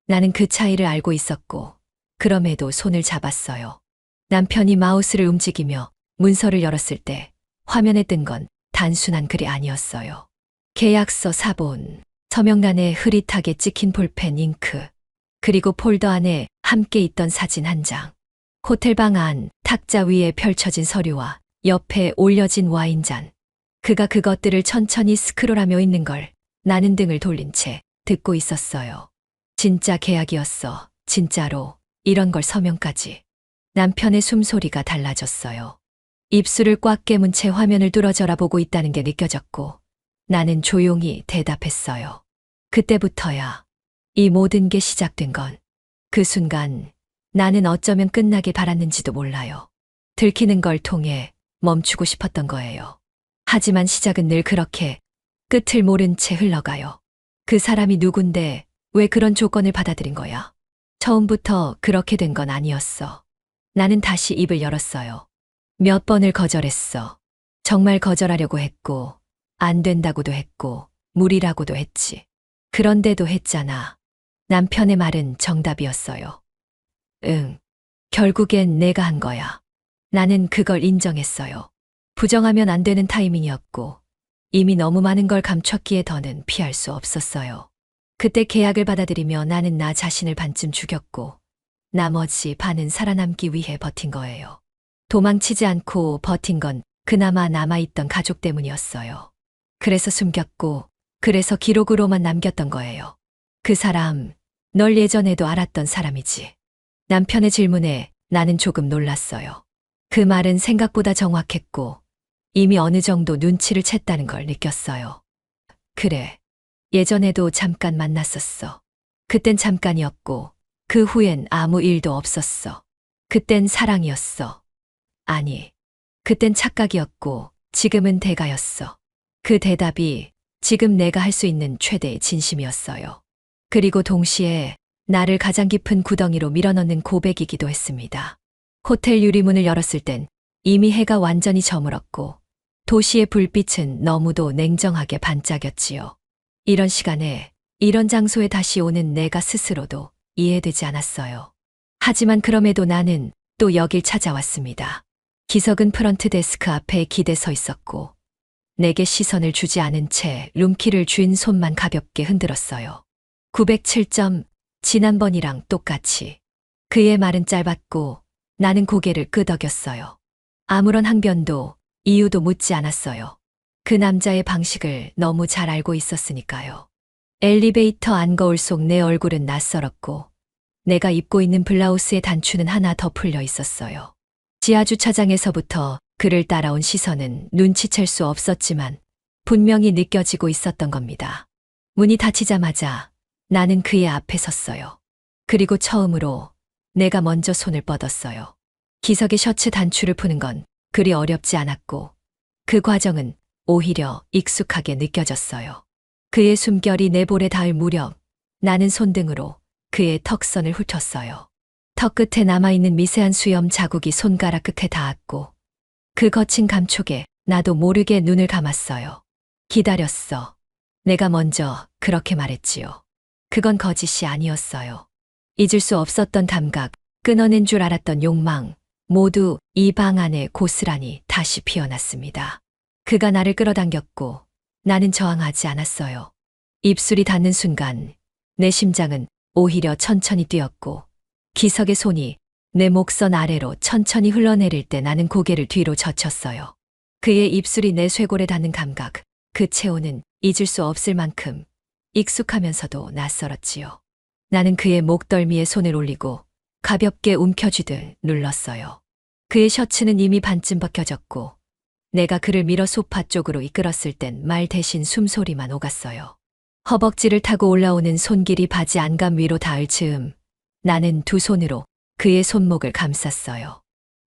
[SPEAKER 1] 나는 그 차이를 알고 있었고 그럼에도 손을 잡았어요. 남편이 마우스를 움직이며 문서를 열었을 때 화면에 뜬 건 단순한 글이 아니었어요. 계약서 사본, 서명란에 흐릿하게 찍힌 볼펜 잉크, 그리고 폴더 안에 함께 있던 사진 한 장. 호텔방 안 탁자 위에 펼쳐진 서류와 옆에 올려진 와인잔. 그가 그것들을 천천히 스크롤하며 있는 걸 나는 등을 돌린 채 듣고 있었어요. 진짜 계약이었어. 진짜로. 이런 걸 서명까지. 남편의 숨소리가 달라졌어요. 입술을 꽉 깨문 채 화면을 뚫어져라 보고 있다는 게 느껴졌고 나는 조용히 대답했어요. 그때부터야 이 모든 게 시작된 건 그 순간 나는 어쩌면 끝나길 바랐는지도 몰라요. 들키는 걸 통해 멈추고 싶었던 거예요. 하지만 시작은 늘 그렇게 끝을 모른 채 흘러가요. 그 사람이 누군데 왜 그런 조건을 받아들인 거야? 처음부터 그렇게 된 건 아니었어. 나는 다시 입을 열었어요. 몇 번을 거절했어. 정말 거절하려고 했고, 안 된다고도 했고, 무리라고도 했지. 그런데도 했잖아. 남편의 말은 정답이었어요. 응. 결국엔 내가 한 거야. 나는 그걸 인정했어요. 부정하면 안 되는 타이밍이었고, 이미 너무 많은 걸 감췄기에 더는 피할 수 없었어요. 그때 계약을 받아들이며 나는 나 자신을 반쯤 죽였고, 나머지 반은 살아남기 위해 버틴 거예요. 도망치지 않고 버틴 건 그나마 남아있던 가족 때문이었어요. 그래서 숨겼고, 그래서 기록으로만 남겼던 거예요. 그 사람, 널 예전에도 알았던 사람이지. 남편의 질문에 나는 조금 놀랐어요. 그 말은 생각보다 정확했고, 이미 어느 정도 눈치를 챘다는 걸 느꼈어요. 그래, 예전에도 잠깐 만났었어. 그땐 잠깐이었고, 그 후엔 아무 일도 없었어. 그땐 사랑이었어. 아니, 그땐 착각이었고, 지금은 대가였어. 그 대답이 지금 내가 할 수 있는 최대의 진심이었어요. 그리고 동시에 나를 가장 깊은 구덩이로 밀어넣는 고백이기도 했습니다. 호텔 유리문을 열었을 땐 이미 해가 완전히 저물었고 도시의 불빛은 너무도 냉정하게 반짝였지요. 이런 시간에, 이런 장소에 다시 오는 내가 스스로도 이해되지 않았어요. 하지만 그럼에도 나는 또 여길 찾아왔습니다. 기석은 프런트 데스크 앞에 기대 서 있었고 내게 시선을 주지 않은 채 룸키를 쥔 손만 가볍게 흔들었어요. 907점, 지난번이랑 똑같이. 그의 말은 짧았고 나는 고개를 끄덕였어요. 아무런 항변도 이유도 묻지 않았어요. 그 남자의 방식을 너무 잘 알고 있었으니까요. 엘리베이터 안 거울 속 내 얼굴은 낯설었고 내가 입고 있는 블라우스의 단추는 하나 더 풀려 있었어요. 지하주차장에서부터 그를 따라온 시선은 눈치챌 수 없었지만 분명히 느껴지고 있었던 겁니다. 문이 닫히자마자 나는 그의 앞에 섰어요. 그리고 처음으로 내가 먼저 손을 뻗었어요. 기석의 셔츠 단추를 푸는 건 그리 어렵지 않았고 그 과정은 오히려 익숙하게 느껴졌어요. 그의 숨결이 내 볼에 닿을 무렵 나는 손등으로 그의 턱선을 훑었어요. 턱 끝에 남아있는 미세한 수염 자국이 손가락 끝에 닿았고 그 거친 감촉에 나도 모르게 눈을 감았어요. 기다렸어. 내가 먼저 그렇게 말했지요. 그건 거짓이 아니었어요. 잊을 수 없었던 감각, 끊어낸 줄 알았던 욕망, 모두 이 방 안에 고스란히 다시 피어났습니다. 그가 나를 끌어당겼고 나는 저항하지 않았어요. 입술이 닿는 순간 내 심장은 오히려 천천히 뛰었고 기석의 손이 내 목선 아래로 천천히 흘러내릴 때 나는 고개를 뒤로 젖혔어요. 그의 입술이 내 쇄골에 닿는 감각, 그 체온은 잊을 수 없을 만큼 익숙하면서도 낯설었지요. 나는 그의 목덜미에 손을 올리고 가볍게 움켜쥐듯 눌렀어요. 그의 셔츠는 이미 반쯤 벗겨졌고 내가 그를 밀어 소파 쪽으로 이끌었을 땐 말 대신 숨소리만 오갔어요. 허벅지를 타고 올라오는 손길이 바지 안감 위로 닿을 즈음 나는 두 손으로 그의 손목을 감쌌어요.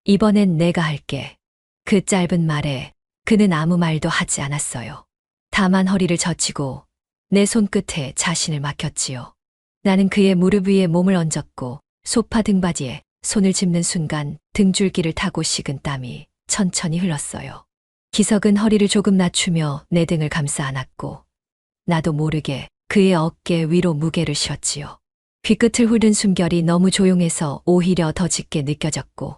[SPEAKER 1] 이번엔 내가 할게. 그 짧은 말에 그는 아무 말도 하지 않았어요. 다만 허리를 젖히고 내 손끝에 자신을 맡겼지요. 나는 그의 무릎 위에 몸을 얹었고 소파 등받이에 손을 짚는 순간 등줄기를 타고 식은 땀이 천천히 흘렀어요. 기석은 허리를 조금 낮추며 내 등을 감싸 안았고 나도 모르게 그의 어깨 위로 무게를 실었지요. 귀끝을 훑은 숨결이 너무 조용해서 오히려 더 짙게 느껴졌고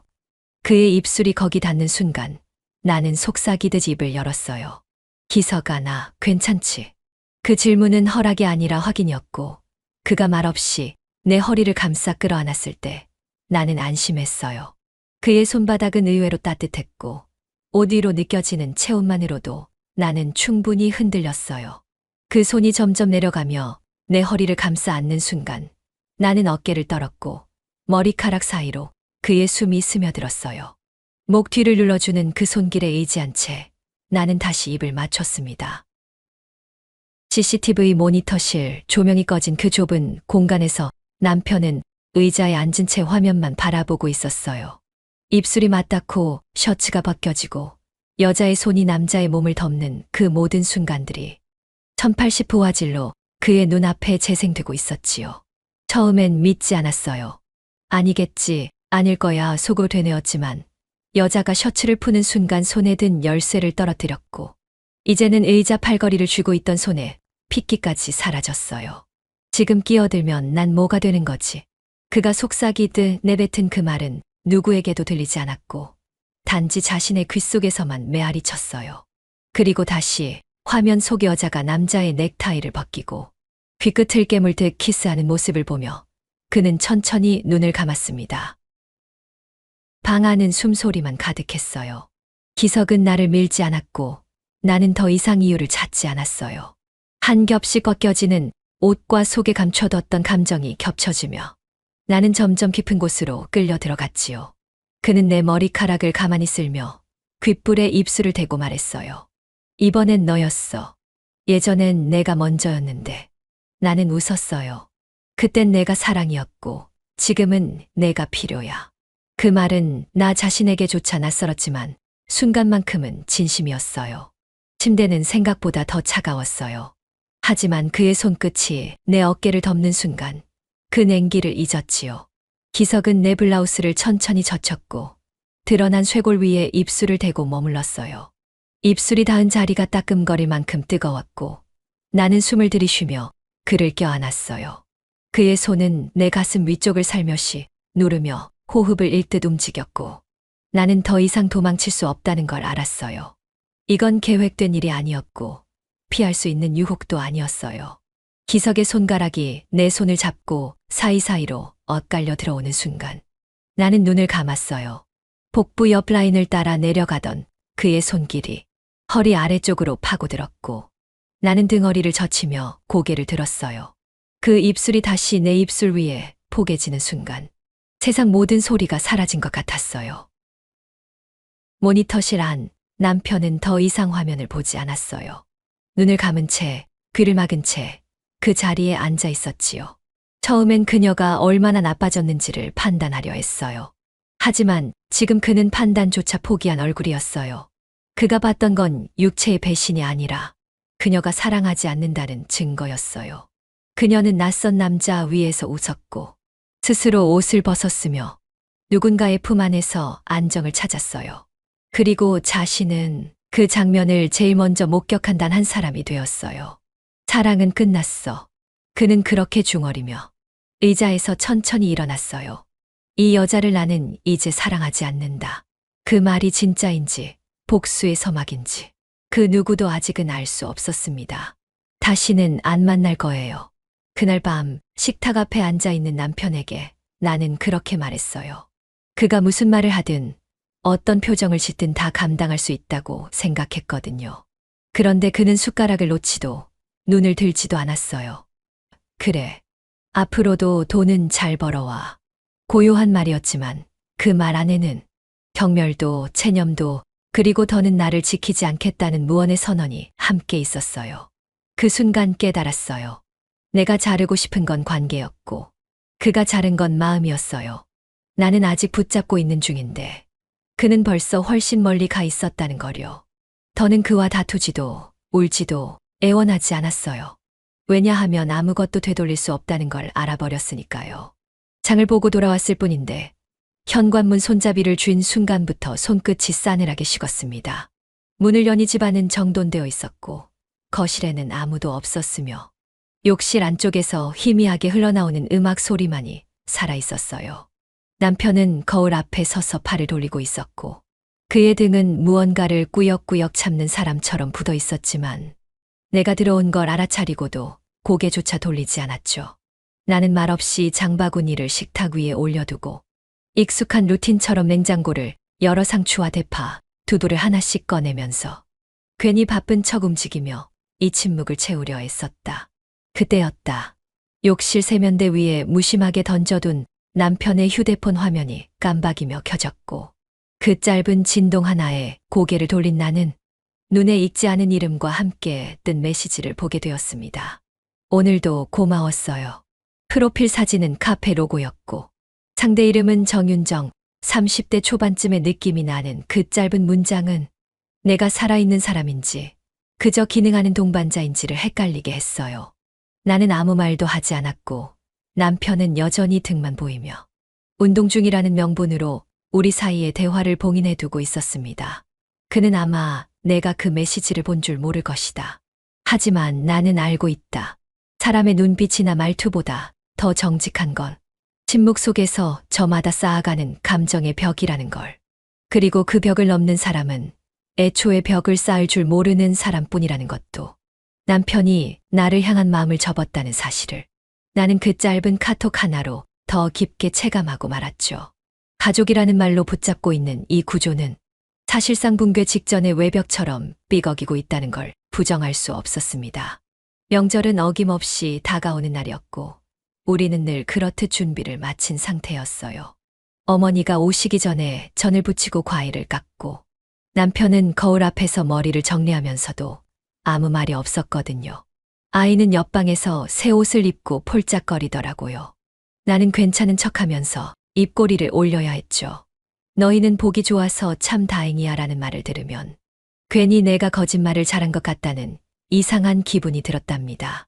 [SPEAKER 1] 그의 입술이 거기 닿는 순간 나는 속삭이듯 입을 열었어요. 기석아, 나 괜찮지? 그 질문은 허락이 아니라 확인이었고 그가 말없이 내 허리를 감싸 끌어안았을 때 나는 안심했어요. 그의 손바닥은 의외로 따뜻했고 옷 위로 느껴지는 체온만으로도 나는 충분히 흔들렸어요. 그 손이 점점 내려가며 내 허리를 감싸 안는 순간 나는 어깨를 떨었고 머리카락 사이로 그의 숨이 스며들었어요. 목 뒤를 눌러주는 그 손길에 의지한 채 나는 다시 입을 맞췄습니다. CCTV 모니터실 조명이 꺼진 그 좁은 공간에서 남편은 의자에 앉은 채 화면만 바라보고 있었어요. 입술이 맞닿고 셔츠가 벗겨지고 여자의 손이 남자의 몸을 덮는 그 모든 순간들이 1080프 화질로 그의 눈앞에 재생되고 있었지요. 처음엔 믿지 않았어요. 아니겠지, 아닐 거야 속으로 되뇌었지만 여자가 셔츠를 푸는 순간 손에 든 열쇠를 떨어뜨렸고 이제는 의자 팔걸이를 쥐고 있던 손에 핏기까지 사라졌어요. 지금 끼어들면 난 뭐가 되는 거지? 그가 속삭이듯 내뱉은 그 말은 누구에게도 들리지 않았고 단지 자신의 귓속에서만 메아리 쳤어요. 그리고 다시 화면 속 여자가 남자의 넥타이를 벗기고 귀끝을 깨물듯 키스하는 모습을 보며 그는 천천히 눈을 감았습니다. 방 안은 숨소리만 가득했어요. 기석은 나를 밀지 않았고 나는 더 이상 이유를 찾지 않았어요. 한 겹씩 꺾여지는 옷과 속에 감춰뒀던 감정이 겹쳐지며 나는 점점 깊은 곳으로 끌려 들어갔지요. 그는 내 머리카락을 가만히 쓸며 귓불에 입술을 대고 말했어요. 이번엔 너였어. 예전엔 내가 먼저였는데. 나는 웃었어요. 그땐 내가 사랑이었고 지금은 내가 필요야. 그 말은 나 자신에게조차 낯설었지만 순간만큼은 진심이었어요. 침대는 생각보다 더 차가웠어요. 하지만 그의 손끝이 내 어깨를 덮는 순간 그 냉기를 잊었지요. 기석은 내 블라우스를 천천히 젖혔고 드러난 쇄골 위에 입술을 대고 머물렀어요. 입술이 닿은 자리가 따끔거릴 만큼 뜨거웠고 나는 숨을 들이쉬며 그를 껴안았어요. 그의 손은 내 가슴 위쪽을 살며시 누르며 호흡을 잃듯 움직였고 나는 더 이상 도망칠 수 없다는 걸 알았어요. 이건 계획된 일이 아니었고 피할 수 있는 유혹도 아니었어요. 기석의 손가락이 내 손을 잡고 사이사이로 엇갈려 들어오는 순간 나는 눈을 감았어요. 복부 옆 라인을 따라 내려가던 그의 손길이 허리 아래쪽으로 파고들었고 나는 등허리를 젖히며 고개를 들었어요. 그 입술이 다시 내 입술 위에 포개지는 순간 세상 모든 소리가 사라진 것 같았어요. 모니터실 안 남편은 더 이상 화면을 보지 않았어요. 눈을 감은 채 귀를 막은 채 그 자리에 앉아 있었지요. 처음엔 그녀가 얼마나 나빠졌는지를 판단하려 했어요. 하지만 지금 그는 판단조차 포기한 얼굴이었어요. 그가 봤던 건 육체의 배신이 아니라 그녀가 사랑하지 않는다는 증거였어요. 그녀는 낯선 남자 위에서 웃었고 스스로 옷을 벗었으며 누군가의 품 안에서 안정을 찾았어요. 그리고 자신은 그 장면을 제일 먼저 목격한 단 한 사람이 되었어요. 사랑은 끝났어. 그는 그렇게 중얼이며 의자에서 천천히 일어났어요. 이 여자를 나는 이제 사랑하지 않는다. 그 말이 진짜인지 복수의 서막인지 그 누구도 아직은 알 수 없었습니다. 다시는 안 만날 거예요. 그날 밤 식탁 앞에 앉아 있는 남편에게 나는 그렇게 말했어요. 그가 무슨 말을 하든 어떤 표정을 짓든 다 감당할 수 있다고 생각했거든요. 그런데 그는 숟가락을 놓지도 눈을 들지도 않았어요. 그래. 앞으로도 돈은 잘 벌어와. 고요한 말이었지만 그 말 안에는 경멸도 체념도 그리고 더는 나를 지키지 않겠다는 무언의 선언이 함께 있었어요. 그 순간 깨달았어요. 내가 자르고 싶은 건 관계였고 그가 자른 건 마음이었어요. 나는 아직 붙잡고 있는 중인데 그는 벌써 훨씬 멀리 가 있었다는 거요. 더는 그와 다투지도 울지도 애원하지 않았어요. 왜냐하면 아무것도 되돌릴 수 없다는 걸 알아버렸으니까요. 장을 보고 돌아왔을 뿐인데 현관문 손잡이를 쥔 순간부터 손끝이 싸늘하게 식었습니다. 문을 여니 집안은 정돈되어 있었고 거실에는 아무도 없었으며 욕실 안쪽에서 희미하게 흘러나오는 음악 소리만이 살아있었어요. 남편은 거울 앞에 서서 팔을 돌리고 있었고 그의 등은 무언가를 꾸역꾸역 참는 사람처럼 굳어 있었지만 내가 들어온 걸 알아차리고도 고개조차 돌리지 않았죠. 나는 말없이 장바구니를 식탁 위에 올려두고 익숙한 루틴처럼 냉장고를 여러 상추와 대파, 두부를 하나씩 꺼내면서 괜히 바쁜 척 움직이며 이 침묵을 채우려 했었다. 그때였다. 욕실 세면대 위에 무심하게 던져둔 남편의 휴대폰 화면이 깜박이며 켜졌고 그 짧은 진동 하나에 고개를 돌린 나는 눈에 익지 않은 이름과 함께 뜬 메시지를 보게 되었습니다. 오늘도 고마웠어요. 프로필 사진은 카페 로고였고 상대 이름은 정윤정, 30대 초반쯤의 느낌이 나는 그 짧은 문장은 내가 살아있는 사람인지 그저 기능하는 동반자인지를 헷갈리게 했어요. 나는 아무 말도 하지 않았고 남편은 여전히 등만 보이며 운동 중이라는 명분으로 우리 사이에 대화를 봉인해두고 있었습니다. 그는 아마 내가 그 메시지를 본 줄 모를 것이다. 하지만 나는 알고 있다. 사람의 눈빛이나 말투보다 더 정직한 건 침묵 속에서 저마다 쌓아가는 감정의 벽이라는 걸. 그리고 그 벽을 넘는 사람은 애초에 벽을 쌓을 줄 모르는 사람뿐이라는 것도. 남편이 나를 향한 마음을 접었다는 사실을 나는 그 짧은 카톡 하나로 더 깊게 체감하고 말았죠. 가족이라는 말로 붙잡고 있는 이 구조는 사실상 붕괴 직전의 외벽처럼 삐걱이고 있다는 걸 부정할 수 없었습니다. 명절은 어김없이 다가오는 날이었고 우리는 늘 그렇듯 준비를 마친 상태였어요. 어머니가 오시기 전에 전을 부치고 과일을 깎고 남편은 거울 앞에서 머리를 정리하면서도 아무 말이 없었거든요. 아이는 옆방에서 새 옷을 입고 폴짝거리더라고요. 나는 괜찮은 척하면서 입꼬리를 올려야 했죠. 너희는 보기 좋아서 참 다행이야 라는 말을 들으면 괜히 내가 거짓말을 잘한 것 같다는 이상한 기분이 들었답니다.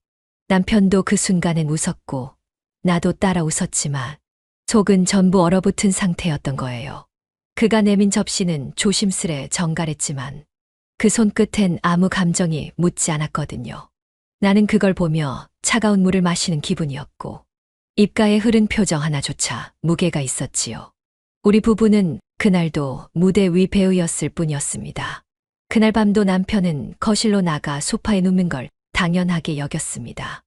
[SPEAKER 1] 남편도 그 순간엔 웃었고 나도 따라 웃었지만 속은 전부 얼어붙은 상태였던 거예요. 그가 내민 접시는 조심스레 정갈했지만 그 손끝엔 아무 감정이 묻지 않았거든요. 나는 그걸 보며 차가운 물을 마시는 기분이었고 입가에 흐른 표정 하나조차 무게가 있었지요. 우리 부부는 그날도 무대 위 배우였을 뿐이었습니다. 그날 밤도 남편은 거실로 나가 소파에 눕는 걸 당연하게 여겼습니다.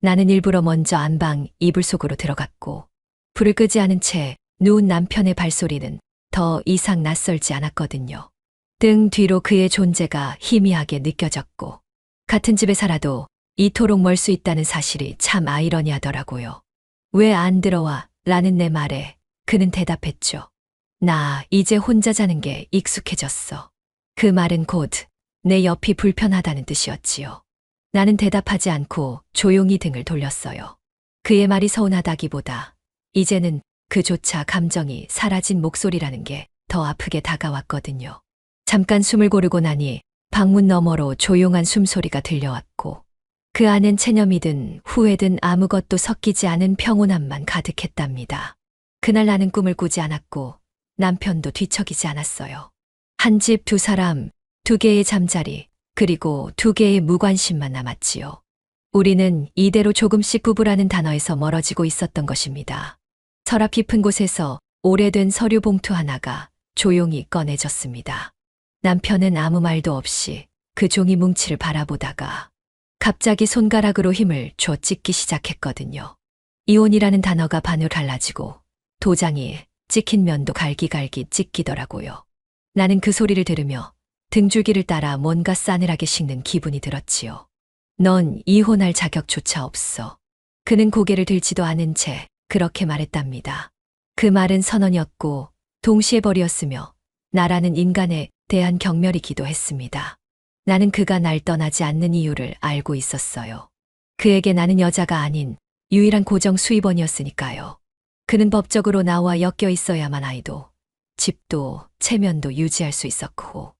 [SPEAKER 1] 나는 일부러 먼저 안방 이불 속으로 들어갔고 불을 끄지 않은 채 누운 남편의 발소리는 더 이상 낯설지 않았거든요. 등 뒤로 그의 존재가 희미하게 느껴졌고 같은 집에 살아도 이토록 멀 수 있다는 사실이 참 아이러니하더라고요. 왜 안 들어와? 라는 내 말에 그는 대답했죠. 나 이제 혼자 자는 게 익숙해졌어. 그 말은 곧 내 옆이 불편하다는 뜻이었지요. 나는 대답하지 않고 조용히 등을 돌렸어요. 그의 말이 서운하다기보다 이제는 그조차 감정이 사라진 목소리라는 게 더 아프게 다가왔거든요. 잠깐 숨을 고르고 나니 방문 너머로 조용한 숨소리가 들려왔고 그 안엔 체념이든 후회든 아무것도 섞이지 않은 평온함만 가득했답니다. 그날 나는 꿈을 꾸지 않았고 남편도 뒤척이지 않았어요. 한 집 두 사람, 두 개의 잠자리, 그리고 두 개의 무관심만 남았지요. 우리는 이대로 조금씩 부부라는 단어에서 멀어지고 있었던 것입니다. 서랍 깊은 곳에서 오래된 서류 봉투 하나가 조용히 꺼내졌습니다. 남편은 아무 말도 없이 그 종이 뭉치를 바라보다가 갑자기 손가락으로 힘을 줘 찢기 시작했거든요. 이혼이라는 단어가 반으로 갈라지고 도장이 찍힌 면도 갈기갈기 찢기더라고요. 나는 그 소리를 들으며 등줄기를 따라 뭔가 싸늘하게 식는 기분이 들었지요. 넌 이혼할 자격조차 없어. 그는 고개를 들지도 않은 채 그렇게 말했답니다. 그 말은 선언이었고 동시에 벌이었으며 나라는 인간에 대한 경멸이기도 했습니다. 나는 그가 날 떠나지 않는 이유를 알고 있었어요. 그에게 나는 여자가 아닌 유일한 고정 수입원이었으니까요. 그는 법적으로 나와 엮여 있어야만 아이도, 집도, 체면도 유지할 수 있었고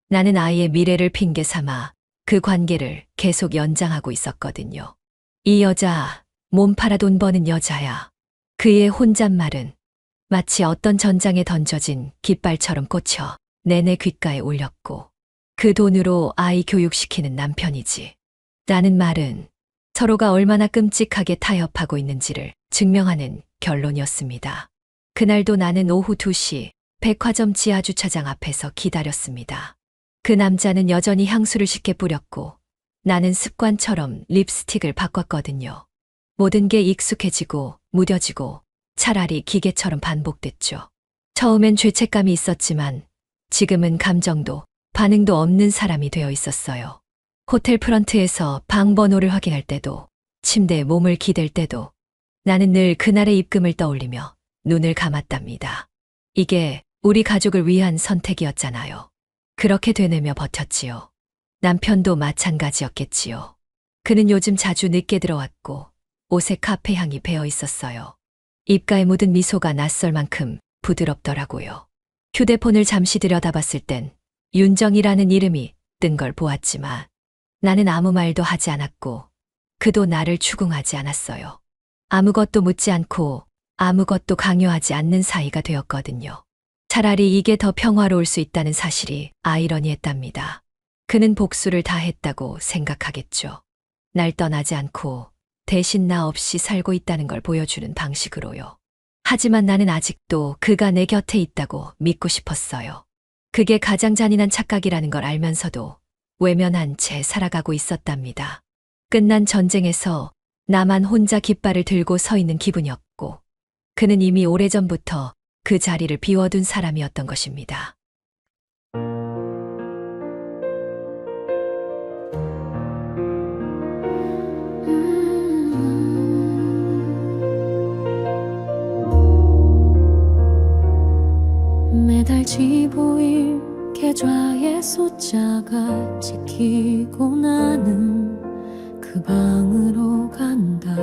[SPEAKER 1] 나는 아이의 미래를 핑계 삼아 그 관계를 계속 연장하고 있었거든요. 이 여자, 몸 팔아 돈 버는 여자야. 그의 혼잣말은 마치 어떤 전장에 던져진 깃발처럼 꽂혀 내내 귓가에 울렸고 그 돈으로 아이 교육시키는 남편이지. 라는 말은 서로가 얼마나 끔찍하게 타협하고 있는지를 증명하는 결론이었습니다. 그날도 나는 오후 2시 백화점 지하주차장 앞에서 기다렸습니다. 그 남자는 여전히 향수를 쉽게 뿌렸고 나는 습관처럼 립스틱을 바꿨거든요. 모든 게 익숙해지고 무뎌지고 차라리 기계처럼 반복됐죠. 처음엔 죄책감이 있었지만 지금은 감정도 반응도 없는 사람이 되어 있었어요. 호텔 프런트에서 방 번호를 확인할 때도 침대에 몸을 기댈 때도 나는 늘 그날의 입금을 떠올리며 눈을 감았답니다. 이게 우리 가족을 위한 선택이었잖아요. 그렇게 되뇌며 버텼지요. 남편도 마찬가지였겠지요. 그는 요즘 자주 늦게 들어왔고 옷에 카페 향이 배어 있었어요. 입가에 묻은 미소가 낯설 만큼 부드럽더라고요. 휴대폰을 잠시 들여다봤을 땐 윤정이라는 이름이 뜬 걸 보았지만 나는 아무 말도 하지 않았고 그도 나를 추궁하지 않았어요. 아무것도 묻지 않고 아무것도 강요하지 않는 사이가 되었거든요. 차라리 이게 더 평화로울 수 있다는 사실이 아이러니했답니다. 그는 복수를 다 했다고 생각하겠죠. 날 떠나지 않고 대신 나 없이 살고 있다는 걸 보여주는 방식으로요. 하지만 나는 아직도 그가 내 곁에 있다고 믿고 싶었어요. 그게 가장 잔인한 착각이라는 걸 알면서도 외면한 채 살아가고 있었답니다. 끝난 전쟁에서 나만 혼자 깃발을 들고 서 있는 기분이었고 그는 이미 오래전부터 그 자리를 비워둔 사람이었던 것입니다.
[SPEAKER 2] 매달 지보일 계좌의 숫자가 찍히고 나는 그 방으로 간다.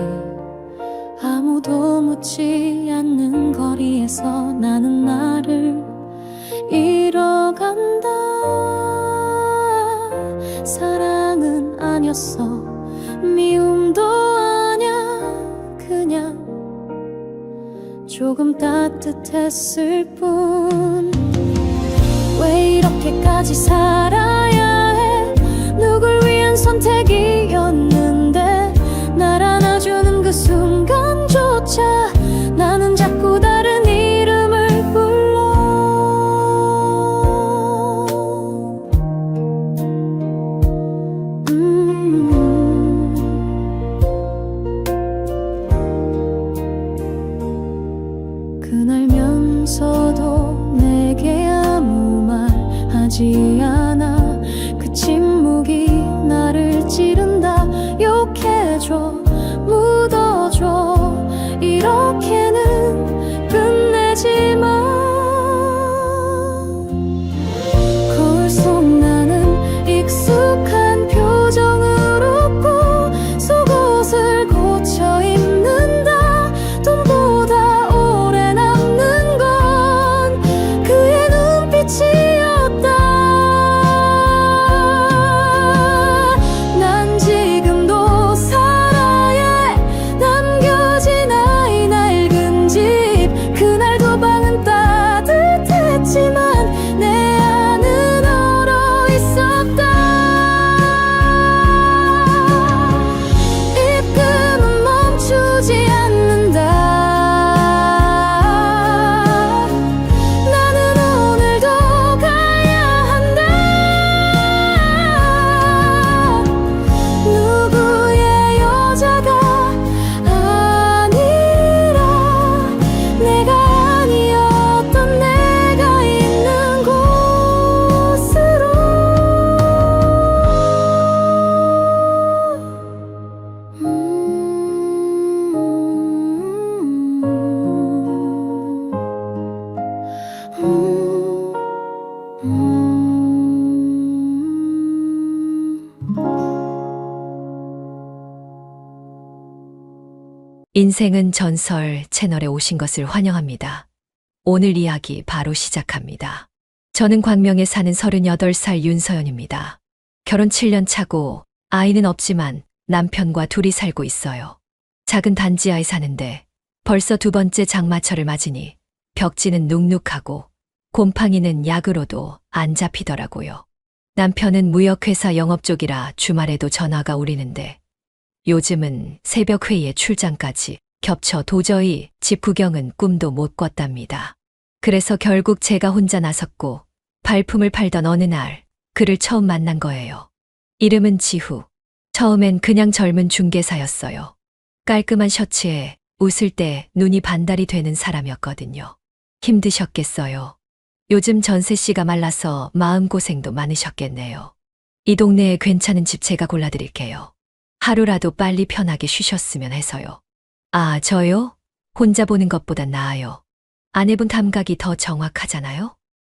[SPEAKER 2] 아무도 묻지 않는 거리에서 나는 나를 잃어간다. 사랑은 아니었어, 미움도 아냐, 그냥 조금 따뜻했을 뿐. 왜 이렇게까지 살아야 해? 누굴 위한 선택이었는데 날 안아주는 그 순간조차 나는 자꾸 다른 이름을 불러. 보이지 않아. 그 침묵이 나를 찌른다. 욕해줘, 묻어줘. 이렇게는 끝내지 마. 거울 속 나는 익숙한 표정을 웃고 속옷을 고쳐 입는다. 돈보다 오래 남는 건 그의 눈빛이었다. 난 지금도 살아야 해. 남겨진 아이 낡은 집. 그날도 방은 따뜻했지만 내 안은 얼어 있었다. 입금은 멈추지 않는다. 나는 오늘도 가야 한다. 누구의 여자가 아니라 내가 아니었던 내가 있는 곳으로.
[SPEAKER 1] 인생은 전설 채널에 오신 것을 환영합니다. 오늘 이야기 바로 시작합니다. 저는 광명에 사는 38살 윤서연입니다. 결혼 7년 차고 아이는 없지만 남편과 둘이 살고 있어요. 작은 단지하에 사는데 벌써 두 번째 장마철을 맞으니 벽지는 눅눅하고 곰팡이는 약으로도 안 잡히더라고요. 남편은 무역회사 영업 쪽이라 주말에도 전화가 울리는데 요즘은 새벽 회의에 출장까지 겹쳐 도저히 집 구경은 꿈도 못 꿨답니다. 그래서 결국 제가 혼자 나섰고 발품을 팔던 어느 날 그를 처음 만난 거예요. 이름은 지후. 처음엔 그냥 젊은 중개사였어요. 깔끔한 셔츠에 웃을 때 눈이 반달이 되는 사람이었거든요. 힘드셨겠어요. 요즘 전세씨가 말라서 마음고생도 많으셨겠네요. 이 동네에 괜찮은 집 제가 골라드릴게요. 하루라도 빨리 편하게 쉬셨으면 해서요. 아, 저요? 혼자 보는 것보단 나아요. 아내분 감각이 더 정확하잖아요?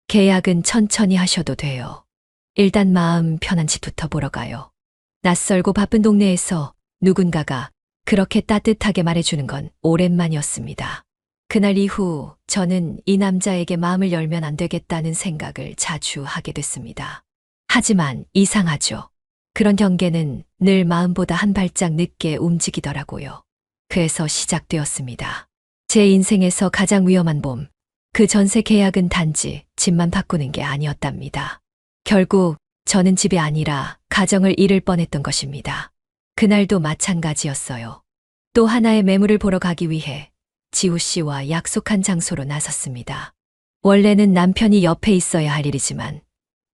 [SPEAKER 1] 계약은 천천히 하셔도 돼요. 일단 마음 편한 집부터 보러 가요. 낯설고 바쁜 동네에서 누군가가 그렇게 따뜻하게 말해주는 건 오랜만이었습니다. 그날 이후 저는 이 남자에게 마음을 열면 안 되겠다는 생각을 자주 하게 됐습니다. 하지만 이상하죠. 그런 경계는 늘 마음보다 한 발짝 늦게 움직이더라고요. 그래서 시작되었습니다. 제 인생에서 가장 위험한 봄. 그 전세 계약은 단지 집만 바꾸는 게 아니었답니다. 결국 저는 집이 아니라 가정을 잃을 뻔했던 것입니다. 그날도 마찬가지였어요. 또 하나의 매물을 보러 가기 위해 지우 씨와 약속한 장소로 나섰습니다. 원래는 남편이 옆에 있어야 할 일이지만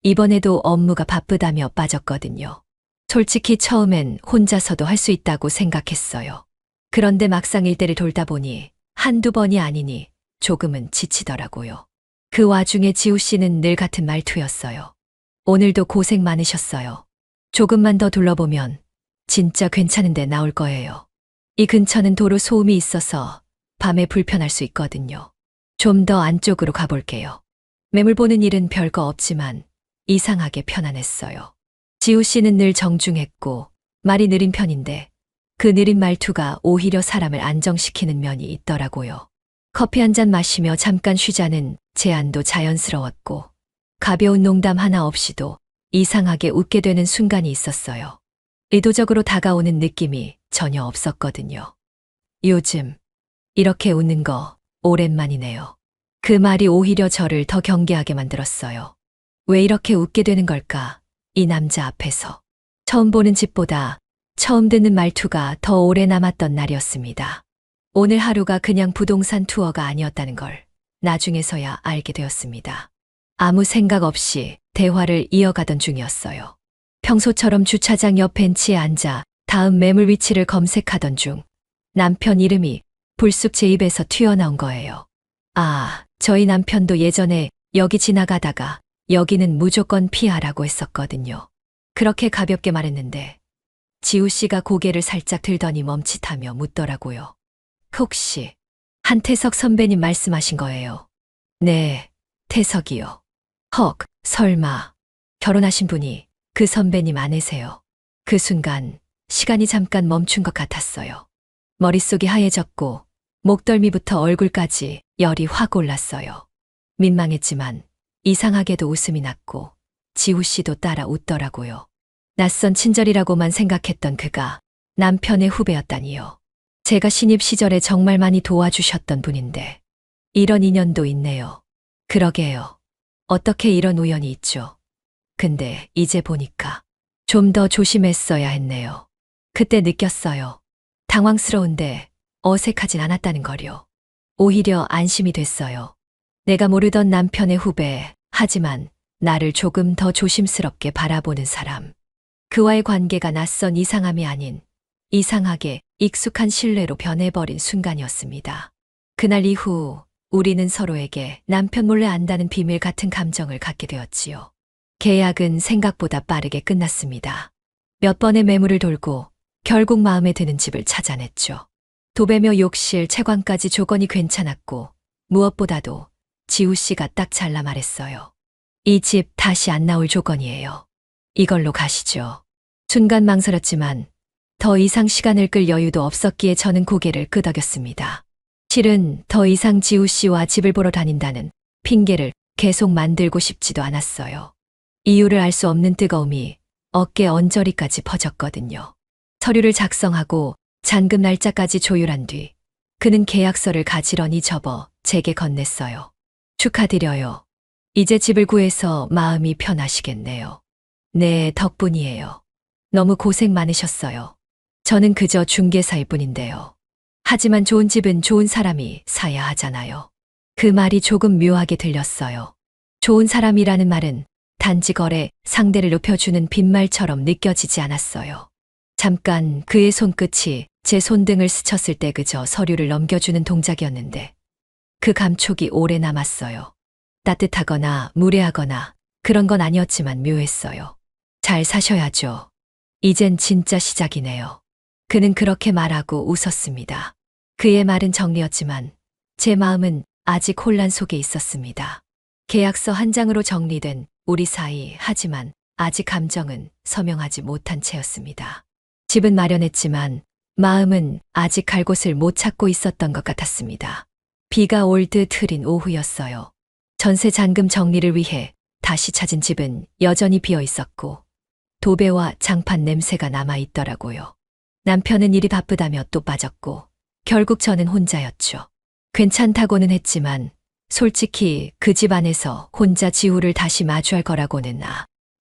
[SPEAKER 1] 이번에도 업무가 바쁘다며 빠졌거든요. 솔직히 처음엔 혼자서도 할 수 있다고 생각했어요. 그런데 막상 일대를 돌다 보니 한두 번이 아니니 조금은 지치더라고요. 그 와중에 지우 씨는 늘 같은 말투였어요. 오늘도 고생 많으셨어요. 조금만 더 둘러보면 진짜 괜찮은 데 나올 거예요. 이 근처는 도로 소음이 있어서 밤에 불편할 수 있거든요. 좀 더 안쪽으로 가볼게요. 매물 보는 일은 별거 없지만 이상하게 편안했어요. 지우 씨는 늘 정중했고 말이 느린 편인데 그 느린 말투가 오히려 사람을 안정시키는 면이 있더라고요. 커피 한 잔 마시며 잠깐 쉬자는 제안도 자연스러웠고 가벼운 농담 하나 없이도 이상하게 웃게 되는 순간이 있었어요. 의도적으로 다가오는 느낌이 전혀 없었거든요. 요즘 이렇게 웃는 거 오랜만이네요. 그 말이 오히려 저를 더 경계하게 만들었어요. 왜 이렇게 웃게 되는 걸까? 이 남자 앞에서. 처음 보는 집보다 처음 듣는 말투가 더 오래 남았던 날이었습니다. 오늘 하루가 그냥 부동산 투어가 아니었다는 걸 나중에서야 알게 되었습니다. 아무 생각 없이 대화를 이어가던 중이었어요. 평소처럼 주차장 옆 벤치에 앉아 다음 매물 위치를 검색하던 중 남편 이름이 불쑥 제 입에서 튀어나온 거예요. 아, 저희 남편도 예전에 여기 지나가다가 여기는 무조건 피하라고 했었거든요. 그렇게 가볍게 말했는데 지우 씨가 고개를 살짝 들더니 멈칫하며 묻더라고요. 혹시 한태석 선배님 말씀하신 거예요? 네, 태석이요. 헉, 설마 결혼하신 분이 그 선배님 아내세요? 그 순간 시간이 잠깐 멈춘 것 같았어요. 머릿속이 하얘졌고 목덜미부터 얼굴까지 열이 확 올랐어요. 민망했지만 이상하게도 웃음이 났고 지우 씨도 따라 웃더라고요. 낯선 친절이라고만 생각했던 그가 남편의 후배였다니요. 제가 신입 시절에 정말 많이 도와주셨던 분인데 이런 인연도 있네요. 그러게요. 어떻게 이런 우연이 있죠? 근데 이제 보니까 좀 더 조심했어야 했네요. 그때 느꼈어요. 당황스러운데 어색하진 않았다는 걸요. 오히려 안심이 됐어요. 내가 모르던 남편의 후배, 하지만 나를 조금 더 조심스럽게 바라보는 사람. 그와의 관계가 낯선 이상함이 아닌 이상하게 익숙한 신뢰로 변해버린 순간이었습니다. 그날 이후 우리는 서로에게 남편 몰래 안다는 비밀 같은 감정을 갖게 되었지요. 계약은 생각보다 빠르게 끝났습니다. 몇 번의 매물을 돌고 결국 마음에 드는 집을 찾아냈죠. 도배며 욕실, 채광까지 조건이 괜찮았고 무엇보다도 지우 씨가 딱 잘라 말했어요. 이 집 다시 안 나올 조건이에요. 이걸로 가시죠. 순간 망설였지만 더 이상 시간을 끌 여유도 없었기에 저는 고개를 끄덕였습니다. 실은 더 이상 지우 씨와 집을 보러 다닌다는 핑계를 계속 만들고 싶지도 않았어요. 이유를 알 수 없는 뜨거움이 어깨 언저리까지 퍼졌거든요. 서류를 작성하고 잔금 날짜까지 조율한 뒤 그는 계약서를 가지런히 접어 제게 건넸어요. 축하드려요. 이제 집을 구해서 마음이 편하시겠네요. 네, 덕분이에요. 너무 고생 많으셨어요. 저는 그저 중개사일 뿐인데요. 하지만 좋은 집은 좋은 사람이 사야 하잖아요. 그 말이 조금 묘하게 들렸어요. 좋은 사람이라는 말은 단지 거래 상대를 높여주는 빈말처럼 느껴지지 않았어요. 잠깐 그의 손끝이 제 손등을 스쳤을 때 그저 서류를 넘겨주는 동작이었는데 그 감촉이 오래 남았어요. 따뜻하거나 무례하거나 그런 건 아니었지만 묘했어요. 잘 사셔야죠. 이젠 진짜 시작이네요. 그는 그렇게 말하고 웃었습니다. 그의 말은 정리였지만 제 마음은 아직 혼란 속에 있었습니다. 계약서 한 장으로 정리된 우리 사이, 하지만 아직 감정은 서명하지 못한 채였습니다. 집은 마련했지만 마음은 아직 갈 곳을 못 찾고 있었던 것 같았습니다. 비가 올 듯 흐린 오후였어요. 전세 잔금 정리를 위해 다시 찾은 집은 여전히 비어 있었고 도배와 장판 냄새가 남아 있더라고요. 남편은 일이 바쁘다며 또 빠졌고 결국 저는 혼자였죠. 괜찮다고는 했지만 솔직히 그 집 안에서 혼자 지우를 다시 마주할 거라고는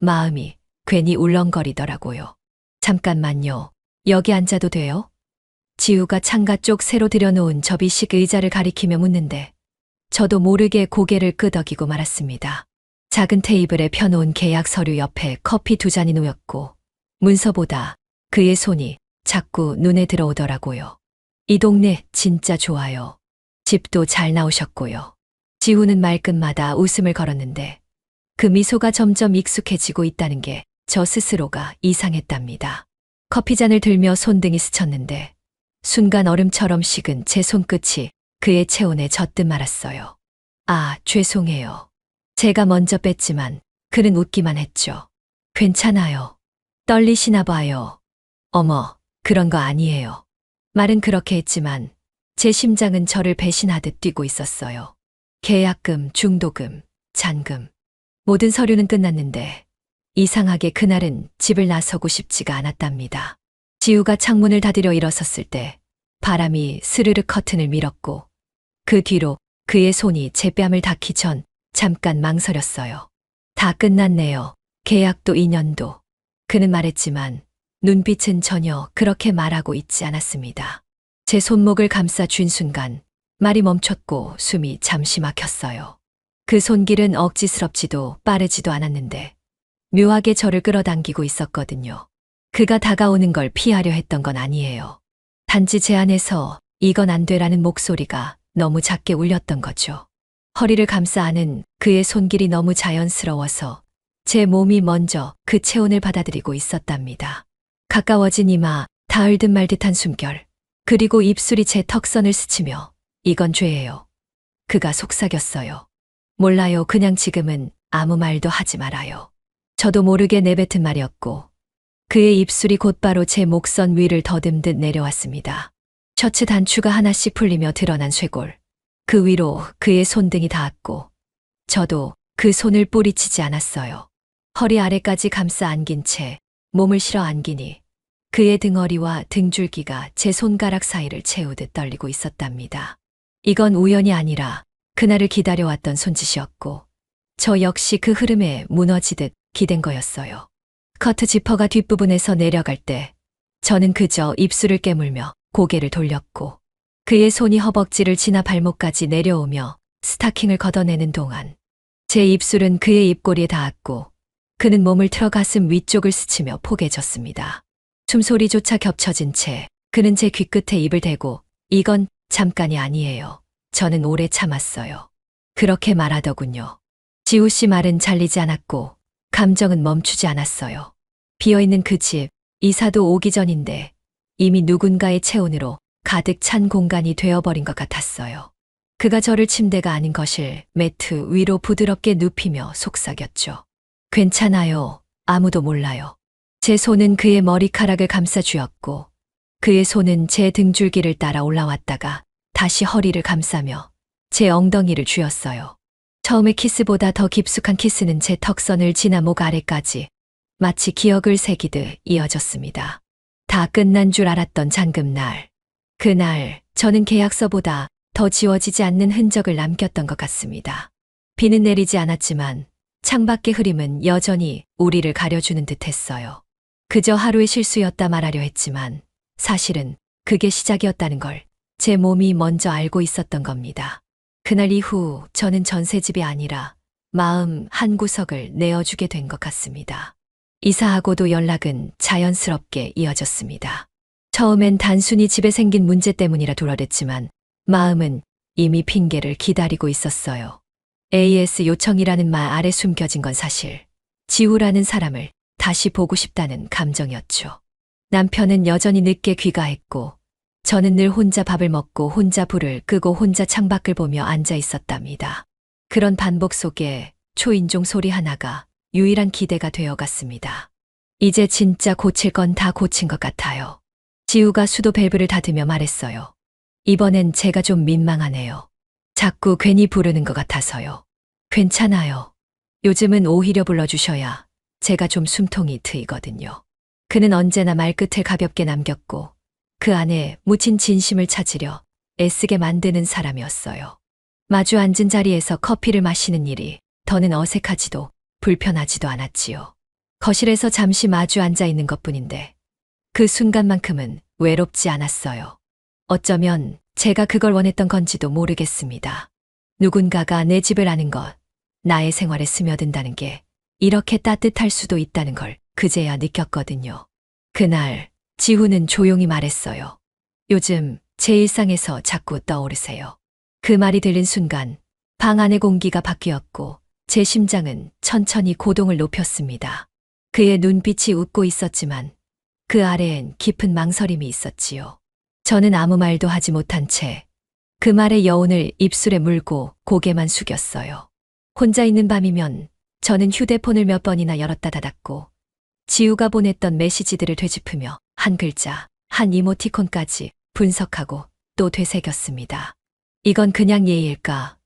[SPEAKER 1] 마음이 괜히 울렁거리더라고요. 잠깐만요. 여기 앉아도 돼요? 지우가 창가 쪽 새로 들여놓은 접이식 의자를 가리키며 묻는데 저도 모르게 고개를 끄덕이고 말았습니다. 작은 테이블에 펴놓은 계약 서류 옆에 커피 두 잔이 놓였고 문서보다 그의 손이 자꾸 눈에 들어오더라고요. 이 동네 진짜 좋아요. 집도 잘 나오셨고요. 지우는 말끝마다 웃음을 걸었는데 그 미소가 점점 익숙해지고 있다는 게 저 스스로가 이상했답니다. 커피잔을 들며 손등이 스쳤는데 순간 얼음처럼 식은 제 손끝이 그의 체온에 젖듯 말았어요. 아, 죄송해요. 제가 먼저 뺐지만 그는 웃기만 했죠. 괜찮아요. 떨리시나 봐요. 어머, 그런 거 아니에요. 말은 그렇게 했지만 제 심장은 저를 배신하듯 뛰고 있었어요. 계약금, 중도금, 잔금. 모든 서류는 끝났는데 이상하게 그날은 집을 나서고 싶지가 않았답니다. 지우가 창문을 닫으려 일어섰을 때 바람이 스르르 커튼을 밀었고 그 뒤로 그의 손이 제 뺨을 닿기 전 잠깐 망설였어요. 다 끝났네요. 계약도 2년도. 그는 말했지만 눈빛은 전혀 그렇게 말하고 있지 않았습니다. 제 손목을 감싸 쥔 순간 말이 멈췄고 숨이 잠시 막혔어요. 그 손길은 억지스럽지도 빠르지도 않았는데 묘하게 저를 끌어당기고 있었거든요. 그가 다가오는 걸 피하려 했던 건 아니에요. 단지 제 안에서 이건 안 돼라는 목소리가 너무 작게 울렸던 거죠. 허리를 감싸 안은 그의 손길이 너무 자연스러워서 제 몸이 먼저 그 체온을 받아들이고 있었답니다. 가까워진 이마, 닿을 듯 말 듯한 숨결, 그리고 입술이 제 턱선을 스치며 이건 죄예요. 그가 속삭였어요. 몰라요. 그냥 지금은 아무 말도 하지 말아요. 저도 모르게 내뱉은 말이었고 그의 입술이 곧바로 제 목선 위를 더듬듯 내려왔습니다. 셔츠 단추가 하나씩 풀리며 드러난 쇄골. 그 위로 그의 손등이 닿았고 저도 그 손을 뿌리치지 않았어요. 허리 아래까지 감싸 안긴 채 몸을 실어 안기니 그의 등허리와 등줄기가 제 손가락 사이를 채우듯 떨리고 있었답니다. 이건 우연이 아니라 그날을 기다려왔던 손짓이었고 저 역시 그 흐름에 무너지듯 기댄 거였어요. 커트 지퍼가 뒷부분에서 내려갈 때 저는 그저 입술을 깨물며 고개를 돌렸고 그의 손이 허벅지를 지나 발목까지 내려오며 스타킹을 걷어내는 동안 제 입술은 그의 입꼬리에 닿았고 그는 몸을 틀어 가슴 위쪽을 스치며 포개졌습니다. 숨소리조차 겹쳐진 채 그는 제 귀끝에 입을 대고 이건 잠깐이 아니에요. 저는 오래 참았어요. 그렇게 말하더군요. 지우 씨 말은 잘리지 않았고 감정은 멈추지 않았어요. 비어있는 그 집, 이사도 오기 전인데 이미 누군가의 체온으로 가득 찬 공간이 되어버린 것 같았어요. 그가 저를 침대가 아닌 거실 매트 위로 부드럽게 눕히며 속삭였죠. 괜찮아요. 아무도 몰라요. 제 손은 그의 머리카락을 감싸 쥐었고 그의 손은 제 등줄기를 따라 올라왔다가 다시 허리를 감싸며 제 엉덩이를 쥐었어요. 처음의 키스보다 더 깊숙한 키스는 제 턱선을 지나 목 아래까지 마치 기억을 새기듯 이어졌습니다. 다 끝난 줄 알았던 잔금날. 그날 저는 계약서보다 더 지워지지 않는 흔적을 남겼던 것 같습니다. 비는 내리지 않았지만 창밖의 흐림은 여전히 우리를 가려주는 듯 했어요. 그저 하루의 실수였다 말하려 했지만 사실은 그게 시작이었다는 걸 제 몸이 먼저 알고 있었던 겁니다. 그날 이후 저는 전셋집이 아니라 마음 한구석을 내어주게 된 것 같습니다. 이사하고도 연락은 자연스럽게 이어졌습니다. 처음엔 단순히 집에 생긴 문제 때문이라 둘러댔지만 마음은 이미 핑계를 기다리고 있었어요. AS 요청이라는 말 아래 숨겨진 건 사실 지우라는 사람을 다시 보고 싶다는 감정이었죠. 남편은 여전히 늦게 귀가했고 저는 늘 혼자 밥을 먹고 혼자 불을 끄고 혼자 창밖을 보며 앉아 있었답니다. 그런 반복 속에 초인종 소리 하나가 유일한 기대가 되어갔습니다. 이제 진짜 고칠 건 다 고친 것 같아요. 지우가 수도 밸브를 닫으며 말했어요. 이번엔 제가 좀 민망하네요. 자꾸 괜히 부르는 것 같아서요. 괜찮아요. 요즘은 오히려 불러주셔야 제가 좀 숨통이 트이거든요. 그는 언제나 말끝을 가볍게 남겼고 그 안에 묻힌 진심을 찾으려 애쓰게 만드는 사람이었어요. 마주 앉은 자리에서 커피를 마시는 일이 더는 어색하지도 불편하지도 않았지요. 거실에서 잠시 마주 앉아 있는 것뿐인데 그 순간만큼은 외롭지 않았어요. 어쩌면 제가 그걸 원했던 건지도 모르겠습니다. 누군가가 내 집을 아는 것, 나의 생활에 스며든다는 게 이렇게 따뜻할 수도 있다는 걸 그제야 느꼈거든요. 그날 지우는 조용히 말했어요. 요즘 제 일상에서 자꾸 떠오르세요. 그 말이 들린 순간 방 안의 공기가 바뀌었고 제 심장은 천천히 고동을 높였습니다. 그의 눈빛이 웃고 있었지만 그 아래엔 깊은 망설임이 있었지요. 저는 아무 말도 하지 못한 채 그 말의 여운을 입술에 물고 고개만 숙였어요. 혼자 있는 밤이면 저는 휴대폰을 몇 번이나 열었다 닫았고 지우가 보냈던 메시지들을 되짚으며 한 글자, 한 이모티콘까지 분석하고 또 되새겼습니다. 이건 그냥 예의일까?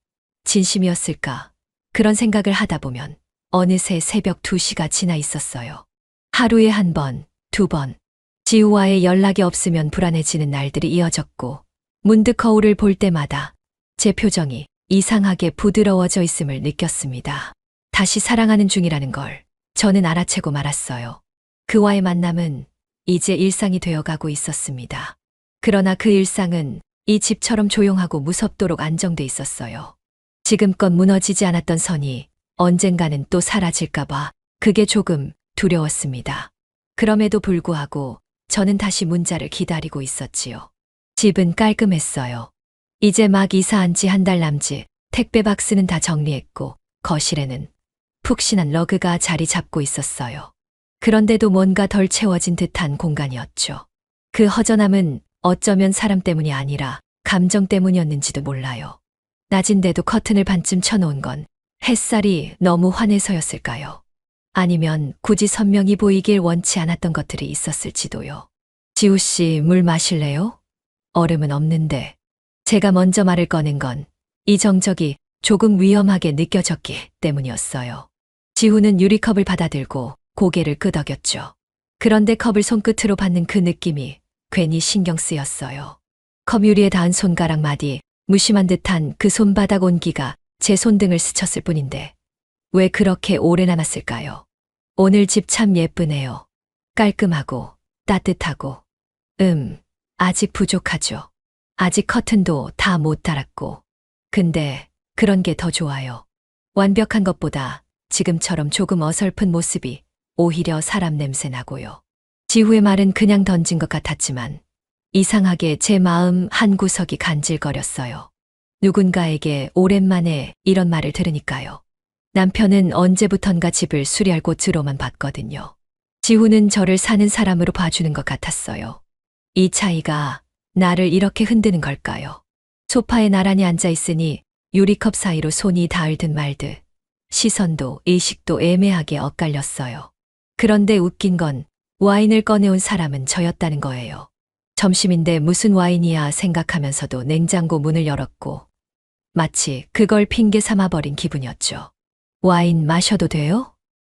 [SPEAKER 1] 진심이었을까? 그런 생각을 하다 보면 어느새 새벽 2시가 지나 있었어요. 하루에 한 번, 두 번. 지우와의 연락이 없으면 불안해지는 날들이 이어졌고 문득 거울을 볼 때마다 제 표정이 이상하게 부드러워져 있음을 느꼈습니다. 다시 사랑하는 중이라는 걸 저는 알아채고 말았어요. 그와의 만남은 이제 일상이 되어가고 있었습니다. 그러나 그 일상은 이 집처럼 조용하고 무섭도록 안정돼 있었어요. 지금껏 무너지지 않았던 선이 언젠가는 또 사라질까봐 그게 조금 두려웠습니다. 그럼에도 불구하고 저는 다시 문자를 기다리고 있었지요. 집은 깔끔했어요. 이제 막 이사한 지 한 달 남짓, 택배 박스는 다 정리했고 거실에는 푹신한 러그가 자리 잡고 있었어요. 그런데도 뭔가 덜 채워진 듯한 공간이었죠. 그 허전함은 어쩌면 사람 때문이 아니라 감정 때문이었는지도 몰라요. 낮인데도 커튼을 반쯤 쳐놓은 건 햇살이 너무 환해서였을까요? 아니면 굳이 선명히 보이길 원치 않았던 것들이 있었을지도요. 지우 씨, 물 마실래요? 얼음은 없는데. 제가 먼저 말을 꺼낸 건 이 정적이 조금 위험하게 느껴졌기 때문이었어요. 지우는 유리컵을 받아들고 고개를 끄덕였죠. 그런데 컵을 손끝으로 받는 그 느낌이 괜히 신경 쓰였어요. 컵 유리에 닿은 손가락 마디, 무심한 듯한 그 손바닥 온기가 제 손등을 스쳤을 뿐인데 왜 그렇게 오래 남았을까요? 오늘 집 참 예쁘네요. 깔끔하고 따뜻하고. 아직 부족하죠. 아직 커튼도 다 못 달았고. 근데 그런 게 더 좋아요. 완벽한 것보다 지금처럼 조금 어설픈 모습이 오히려 사람 냄새 나고요. 지후의 말은 그냥 던진 것 같았지만 이상하게 제 마음 한 구석이 간질거렸어요. 누군가에게 오랜만에 이런 말을 들으니까요. 남편은 언제부턴가 집을 수리할 곳으로만 봤거든요. 지후는 저를 사는 사람으로 봐주는 것 같았어요. 이 차이가 나를 이렇게 흔드는 걸까요? 소파에 나란히 앉아 있으니 유리컵 사이로 손이 닿을 듯 말 듯 시선도 의식도 애매하게 엇갈렸어요. 그런데 웃긴 건 와인을 꺼내온 사람은 저였다는 거예요. 점심인데 무슨 와인이야 생각하면서도 냉장고 문을 열었고 마치 그걸 핑계 삼아버린 기분이었죠. 와인 마셔도 돼요?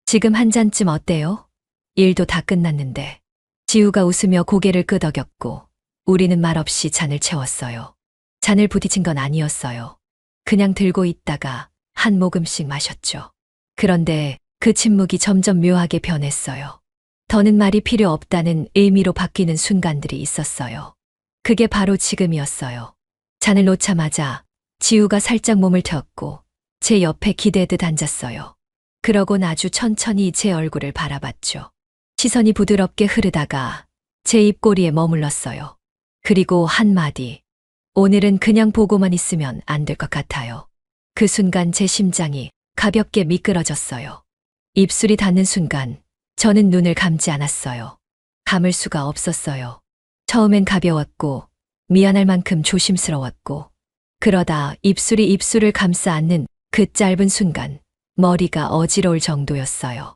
[SPEAKER 1] 지금 한 잔쯤 어때요? 일도 다 끝났는데. 지우가 웃으며 고개를 끄덕였고 우리는 말없이 잔을 채웠어요. 잔을 부딪힌 건 아니었어요. 그냥 들고 있다가 한 모금씩 마셨죠. 그런데 그 침묵이 점점 묘하게 변했어요. 더는 말이 필요 없다는 의미로 바뀌는 순간들이 있었어요. 그게 바로 지금이었어요. 잔을 놓자마자 지우가 살짝 몸을 태웠고 제 옆에 기대듯 앉았어요. 그러곤 아주 천천히 제 얼굴을 바라봤죠. 시선이 부드럽게 흐르다가 제 입꼬리에 머물렀어요. 그리고 한마디. 오늘은 그냥 보고만 있으면 안 될 것 같아요. 그 순간 제 심장이 가볍게 미끄러졌어요. 입술이 닿는 순간 저는 눈을 감지 않았어요. 감을 수가 없었어요. 처음엔 가벼웠고 미안할 만큼 조심스러웠고 그러다 입술이 입술을 감싸 안는 그 짧은 순간 머리가 어지러울 정도였어요.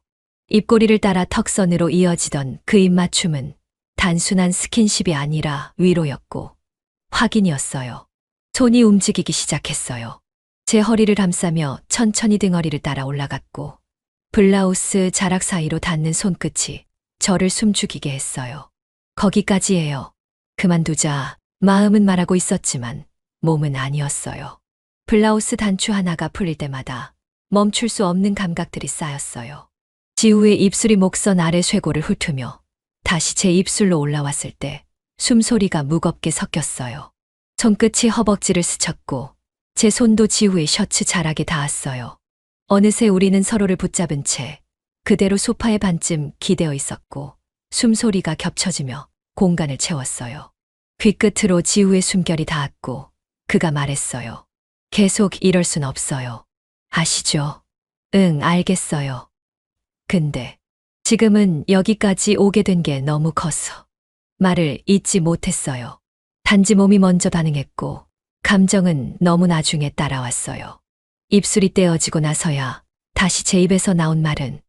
[SPEAKER 1] 입꼬리를 따라 턱선으로 이어지던 그 입맞춤은 단순한 스킨십이 아니라 위로였고 확인이었어요. 손이 움직이기 시작했어요. 제 허리를 감싸며 천천히 등허리를 따라 올라갔고 블라우스 자락 사이로 닿는 손끝이 저를 숨죽이게 했어요. 거기까지예요. 그만두자 마음은 말하고 있었지만 몸은 아니었어요. 블라우스 단추 하나가 풀릴 때마다 멈출 수 없는 감각들이 쌓였어요. 지우의 입술이 목선 아래 쇄골을 훑으며 다시 제 입술로 올라왔을 때 숨소리가 무겁게 섞였어요. 손끝이 허벅지를 스쳤고 제 손도 지우의 셔츠 자락에 닿았어요. 어느새 우리는 서로를 붙잡은 채 그대로 소파에 반쯤 기대어 있었고 숨소리가 겹쳐지며 공간을 채웠어요. 귀끝으로 지우의 숨결이 닿았고 그가 말했어요. 계속 이럴 순 없어요. 아시죠? 응, 알겠어요. 근데 지금은 여기까지 오게 된 게 너무 커서 말을 잇지 못했어요. 단지 몸이 먼저 반응했고 감정은 너무 나중에 따라왔어요. 입술이 떼어지고 나서야 다시 제 입에서 나온 말은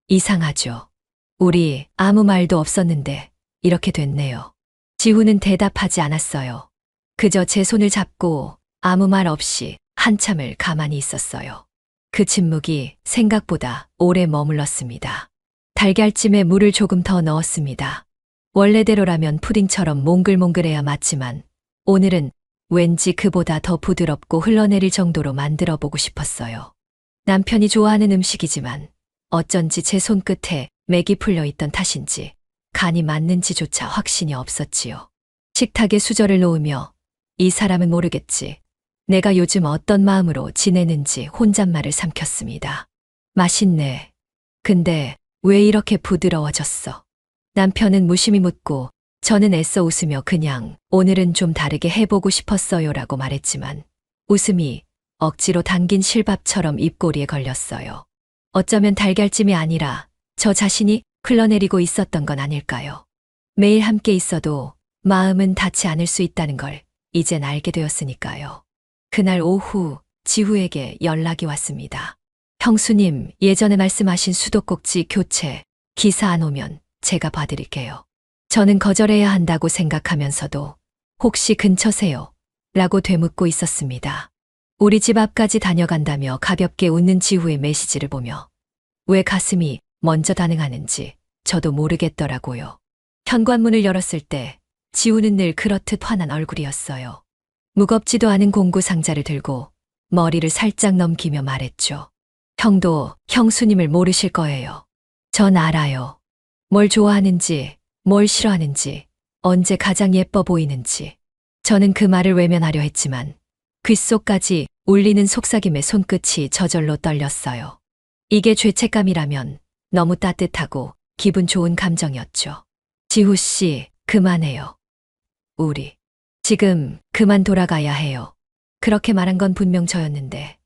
[SPEAKER 1] 이상하죠. 우리 아무 말도 없었는데 이렇게 됐네요. 지우는 대답하지 않았어요. 그저 제 손을 잡고 아무 말 없이 한참을 가만히 있었어요. 그 침묵이 생각보다 오래 머물렀습니다. 달걀찜에 물을 조금 더 넣었습니다. 원래대로라면 푸딩처럼 몽글몽글해야 맞지만 오늘은 왠지 그보다 더 부드럽고 흘러내릴 정도로 만들어 보고 싶었어요. 남편이 좋아하는 음식이지만 어쩐지 제 손끝에 맥이 풀려 있던 탓인지 간이 맞는지조차 확신이 없었지요. 식탁에 수저를 놓으며 이 사람은 모르겠지. 내가 요즘 어떤 마음으로 지내는지 혼잣말을 삼켰습니다. 맛있네. 근데 왜 이렇게 부드러워졌어? 남편은 무심히 묻고 저는 애써 웃으며 그냥 오늘은 좀 다르게 해보고 싶었어요라고 말했지만 웃음이 억지로 당긴 실밥처럼 입꼬리에 걸렸어요. 어쩌면 달걀찜이 아니라 저 자신이 흘러내리고 있었던 건 아닐까요? 매일 함께 있어도 마음은 닿지 않을 수 있다는 걸 이젠 알게 되었으니까요. 그날 오후 지후에게 연락이 왔습니다. 형수님, 예전에 말씀하신 수도꼭지 교체 기사 안 오면 제가 봐드릴게요. 저는 거절해야 한다고 생각하면서도 혹시 근처세요? 라고 되묻고 있었습니다. 우리 집 앞까지 다녀간다며 가볍게 웃는 지후의 메시지를 보며 왜 가슴이 먼저 반응하는지 저도 모르겠더라고요. 현관문을 열었을 때 지우는 늘 그렇듯 환한 얼굴이었어요. 무겁지도 않은 공구 상자를 들고 머리를 살짝 넘기며 말했죠. 형도 형수님을 모르실 거예요. 전 알아요. 뭘 좋아하는지, 뭘 싫어하는지, 언제 가장 예뻐 보이는지. 저는 그 말을 외면하려 했지만 귓속까지 울리는 속삭임의 손끝이 저절로 떨렸어요. 이게 죄책감이라면 너무 따뜻하고 기분 좋은 감정이었죠. 지후 씨, 그만해요. 우리 지금 그만 돌아가야 해요. 그렇게 말한 건 분명 저였는데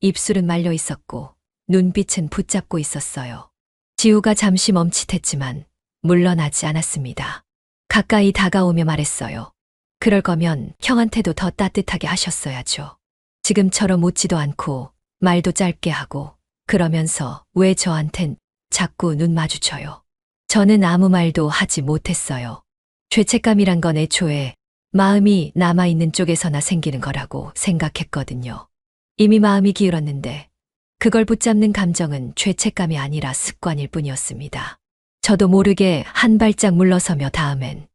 [SPEAKER 1] 입술은 말려 있었고 눈빛은 붙잡고 있었어요. 지우가 잠시 멈칫했지만 물러나지 않았습니다. 가까이 다가오며 말했어요. 그럴 거면 형한테도 더 따뜻하게 하셨어야죠. 지금처럼 웃지도 않고 말도 짧게 하고 그러면서 왜 저한텐 자꾸 눈 마주쳐요. 저는 아무 말도 하지 못했어요. 죄책감이란 건 애초에 마음이 남아있는 쪽에서나 생기는 거라고 생각했거든요. 이미 마음이 기울었는데 그걸 붙잡는 감정은 죄책감이 아니라 습관일 뿐이었습니다. 저도 모르게 한 발짝 물러서며 다음엔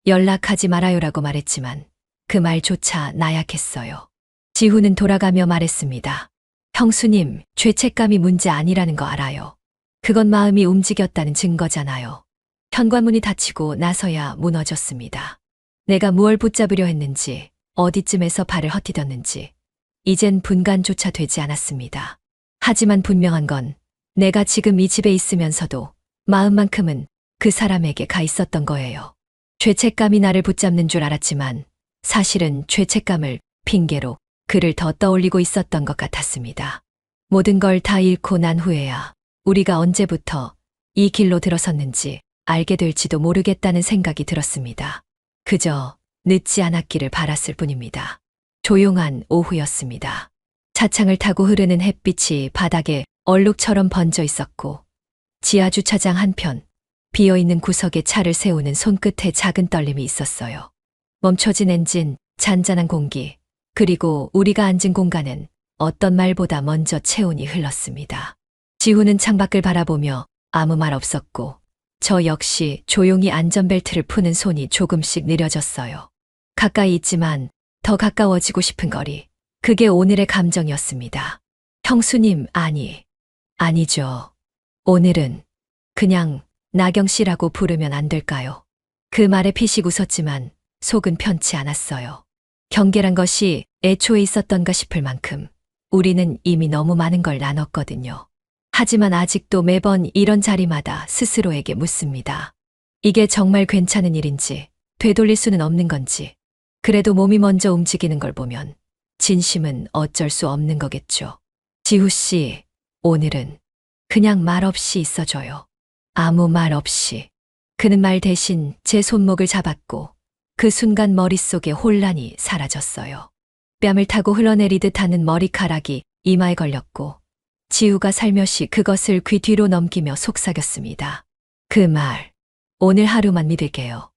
[SPEAKER 1] 연락하지 말아요라고 말했지만 그 말조차 나약했어요. 지후는 돌아가며 말했습니다. 형수님, 죄책감이 문제 아니라는 거 알아요. 그건 마음이 움직였다는 증거잖아요. 현관문이 닫히고 나서야 무너졌습니다. 내가 무얼 붙잡으려 했는지, 어디쯤에서 발을 헛디뎠는지, 이젠 분간조차 되지 않았습니다. 하지만 분명한 건 내가 지금 이 집에 있으면서도 마음만큼은 그 사람에게 가 있었던 거예요. 죄책감이 나를 붙잡는 줄 알았지만 사실은 죄책감을 핑계로 그를 더 떠올리고 있었던 것 같았습니다. 모든 걸 다 잃고 난 후에야 우리가 언제부터 이 길로 들어섰는지 알게 될지도 모르겠다는 생각이 들었습니다. 그저 늦지 않았기를 바랐을 뿐입니다. 조용한 오후였습니다. 차창을 타고 흐르는 햇빛이 바닥에 얼룩처럼 번져 있었고 지하 주차장 한편 비어있는 구석에 차를 세우는 손끝에 작은 떨림이 있었어요. 멈춰진 엔진, 잔잔한 공기, 그리고 우리가 앉은 공간은 어떤 말보다 먼저 체온이 흘렀습니다. 지후는 창밖을 바라보며 아무 말 없었고 저 역시 조용히 안전벨트를 푸는 손이 조금씩 느려졌어요. 가까이 있지만 더 가까워지고 싶은 거리. 그게 오늘의 감정이었습니다. 형수님, 아니죠. 오늘은 그냥 나경 씨라고 부르면 안 될까요? 그 말에 피식 웃었지만 속은 편치 않았어요. 경계란 것이 애초에 있었던가 싶을 만큼 우리는 이미 너무 많은 걸 나눴거든요. 하지만 아직도 매번 이런 자리마다 스스로에게 묻습니다. 이게 정말 괜찮은 일인지, 되돌릴 수는 없는 건지, 그래도 몸이 먼저 움직이는 걸 보면 진심은 어쩔 수 없는 거겠죠. 지후 씨, 오늘은 그냥 말 없이 있어줘요. 아무 말 없이. 그는 말 대신 제 손목을 잡았고 그 순간 머릿속에 혼란이 사라졌어요. 뺨을 타고 흘러내리듯 하는 머리카락이 이마에 걸렸고 지우가 살며시 그것을 귀 뒤로 넘기며 속삭였습니다. 그 말, 오늘 하루만 믿을게요.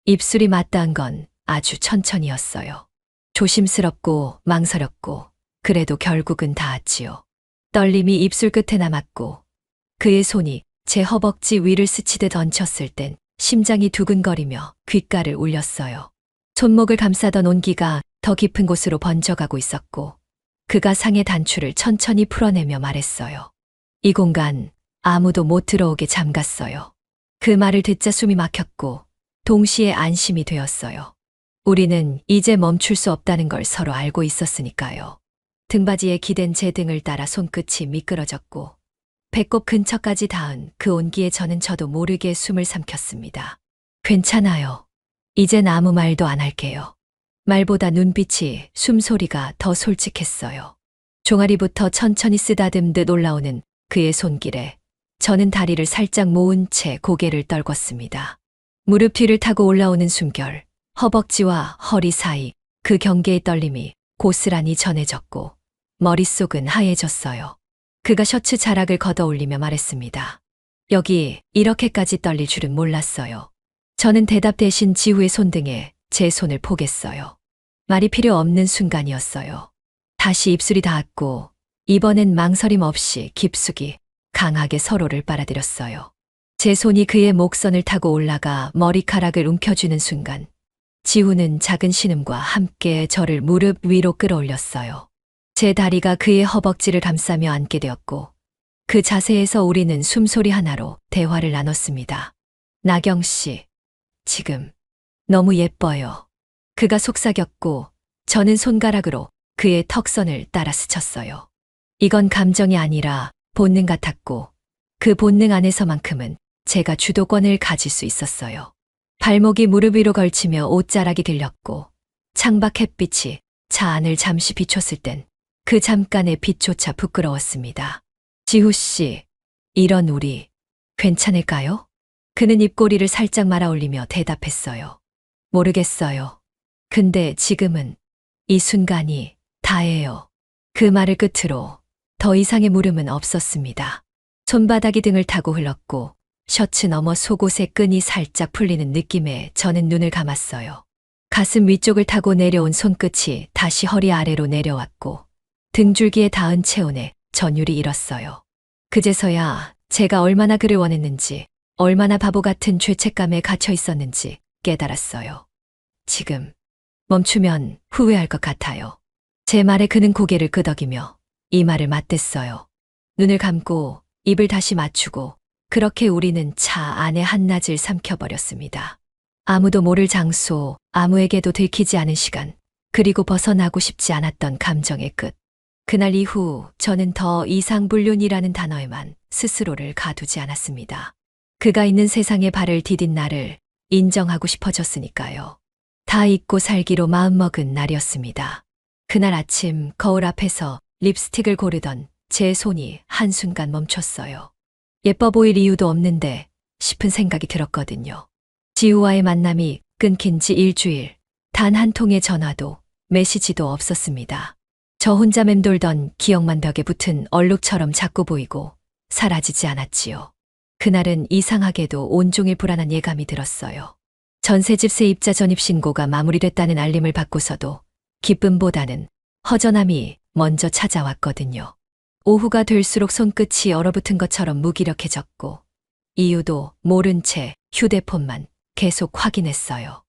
[SPEAKER 1] 입술이 맞닿은 건 아주 천천히였어요. 조심스럽고 망설였고 그래도 결국은 닿았지요. 떨림이 입술 끝에 남았고 그의 손이 제 허벅지 위를 스치듯 얹혔을 땐 심장이 두근거리며 귓가를 울렸어요. 손목을 감싸던 온기가 더 깊은 곳으로 번져가고 있었고 그가 상의 단추를 천천히 풀어내며 말했어요. 이 공간 아무도 못 들어오게 잠갔어요. 그 말을 듣자 숨이 막혔고 동시에 안심이 되었어요. 우리는 이제 멈출 수 없다는 걸 서로 알고 있었으니까요. 등받이에 기댄 제 등을 따라 손끝이 미끄러졌고 배꼽 근처까지 닿은 그 온기에 저도 모르게 숨을 삼켰습니다. 괜찮아요. 이젠 아무 말도 안 할게요. 말보다 눈빛이, 숨소리가 더 솔직했어요. 종아리부터 천천히 쓰다듬듯 올라오는 그의 손길에 저는 다리를 살짝 모은 채 고개를 떨궜습니다. 무릎 뒤를 타고 올라오는 숨결, 허벅지와 허리 사이 그 경계의 떨림이 고스란히 전해졌고 머릿속은 하얘졌어요. 그가 셔츠 자락을 걷어 올리며 말했습니다. 여기 이렇게까지 떨릴 줄은 몰랐어요. 저는 대답 대신 지우의 손등에 제 손을 포겠어요. 말이 필요 없는 순간이었어요. 다시 입술이 닿았고 이번엔 망설임 없이 깊숙이 강하게 서로를 빨아들였어요. 제 손이 그의 목선을 타고 올라가 머리카락을 움켜쥐는 순간 지우는 작은 신음과 함께 저를 무릎 위로 끌어올렸어요. 제 다리가 그의 허벅지를 감싸며 앉게 되었고 그 자세에서 우리는 숨소리 하나로 대화를 나눴습니다. 나경 씨, 지금 너무 예뻐요. 그가 속삭였고 저는 손가락으로 그의 턱선을 따라 스쳤어요. 이건 감정이 아니라 본능 같았고 그 본능 안에서만큼은 제가 주도권을 가질 수 있었어요. 발목이 무릎 위로 걸치며 옷자락이 들렸고 창밖 햇빛이 차 안을 잠시 비췄을 땐 그 잠깐의 빛조차 부끄러웠습니다. 지우 씨, 이런 우리 괜찮을까요? 그는 입꼬리를 살짝 말아 올리며 대답했어요. 모르겠어요. 근데 지금은 이 순간이 다예요. 그 말을 끝으로 더 이상의 물음은 없었습니다. 손바닥이 등을 타고 흘렀고 셔츠 너머 속옷의 끈이 살짝 풀리는 느낌에 저는 눈을 감았어요. 가슴 위쪽을 타고 내려온 손끝이 다시 허리 아래로 내려왔고 등줄기에 닿은 체온에 전율이 일었어요. 그제서야 제가 얼마나 그를 원했는지, 얼마나 바보 같은 죄책감에 갇혀 있었는지 깨달았어요. 지금 멈추면 후회할 것 같아요. 제 말에 그는 고개를 끄덕이며 이 말을 맞댔어요. 눈을 감고 입을 다시 맞추고 그렇게 우리는 차 안에 한낮을 삼켜버렸습니다. 아무도 모를 장소, 아무에게도 들키지 않은 시간, 그리고 벗어나고 싶지 않았던 감정의 끝. 그날 이후 저는 더 이상 불륜이라는 단어에만 스스로를 가두지 않았습니다. 그가 있는 세상에 발을 디딘 나를 인정하고 싶어졌으니까요. 다 잊고 살기로 마음먹은 날이었습니다. 그날 아침 거울 앞에서 립스틱을 고르던 제 손이 한순간 멈췄어요. 예뻐 보일 이유도 없는데 싶은 생각이 들었거든요. 지우와의 만남이 끊긴 지 일주일, 단 한 통의 전화도 메시지도 없었습니다. 저 혼자 맴돌던 기억만 벽에 붙은 얼룩처럼 자꾸 보이고 사라지지 않았지요. 그날은 이상하게도 온종일 불안한 예감이 들었어요. 전세집 세입자 전입신고가 마무리됐다는 알림을 받고서도 기쁨보다는 허전함이 먼저 찾아왔거든요. 오후가 될수록 손끝이 얼어붙은 것처럼 무기력해졌고 이유도 모른 채 휴대폰만 계속 확인했어요.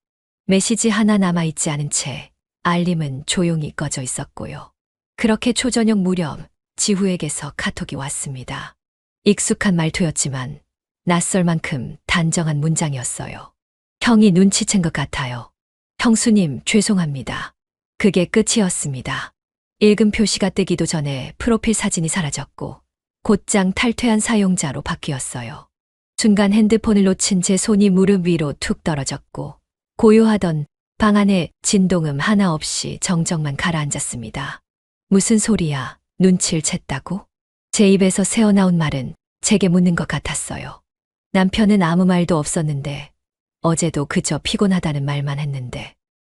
[SPEAKER 1] 메시지 하나 남아있지 않은 채 알림은 조용히 꺼져 있었고요. 그렇게 초저녁 무렵 지후에게서 카톡이 왔습니다. 익숙한 말투였지만 낯설 만큼 단정한 문장이었어요. 형이 눈치챈 것 같아요. 형수님 죄송합니다. 그게 끝이었습니다. 읽음 표시가 뜨기도 전에 프로필 사진이 사라졌고 곧장 탈퇴한 사용자로 바뀌었어요. 순간 핸드폰을 놓친 제 손이 무릎 위로 툭 떨어졌고 고요하던 방 안에 진동음 하나 없이 정적만 가라앉았습니다. 무슨 소리야? 눈치를 챘다고? 제 입에서 새어나온 말은 제게 묻는 것 같았어요. 남편은 아무 말도 없었는데 어제도 그저 피곤하다는 말만 했는데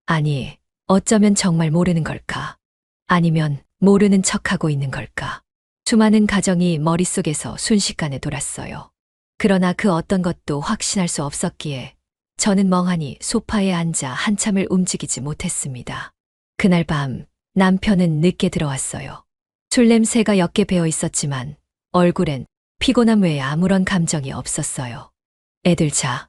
[SPEAKER 1] 아니 어쩌면 정말 모르는 걸까? 아니면 모르는 척하고 있는 걸까? 수많은 가정이 머릿속에서 순식간에 돌았어요. 그러나 그 어떤 것도 확신할 수 없었기에 저는 멍하니 소파에 앉아 한참을 움직이지 못했습니다. 그날 밤 남편은 늦게 들어왔어요. 술 냄새가 옅게 배어 있었지만 얼굴엔 피곤함 외에 아무런 감정이 없었어요. 애들 자.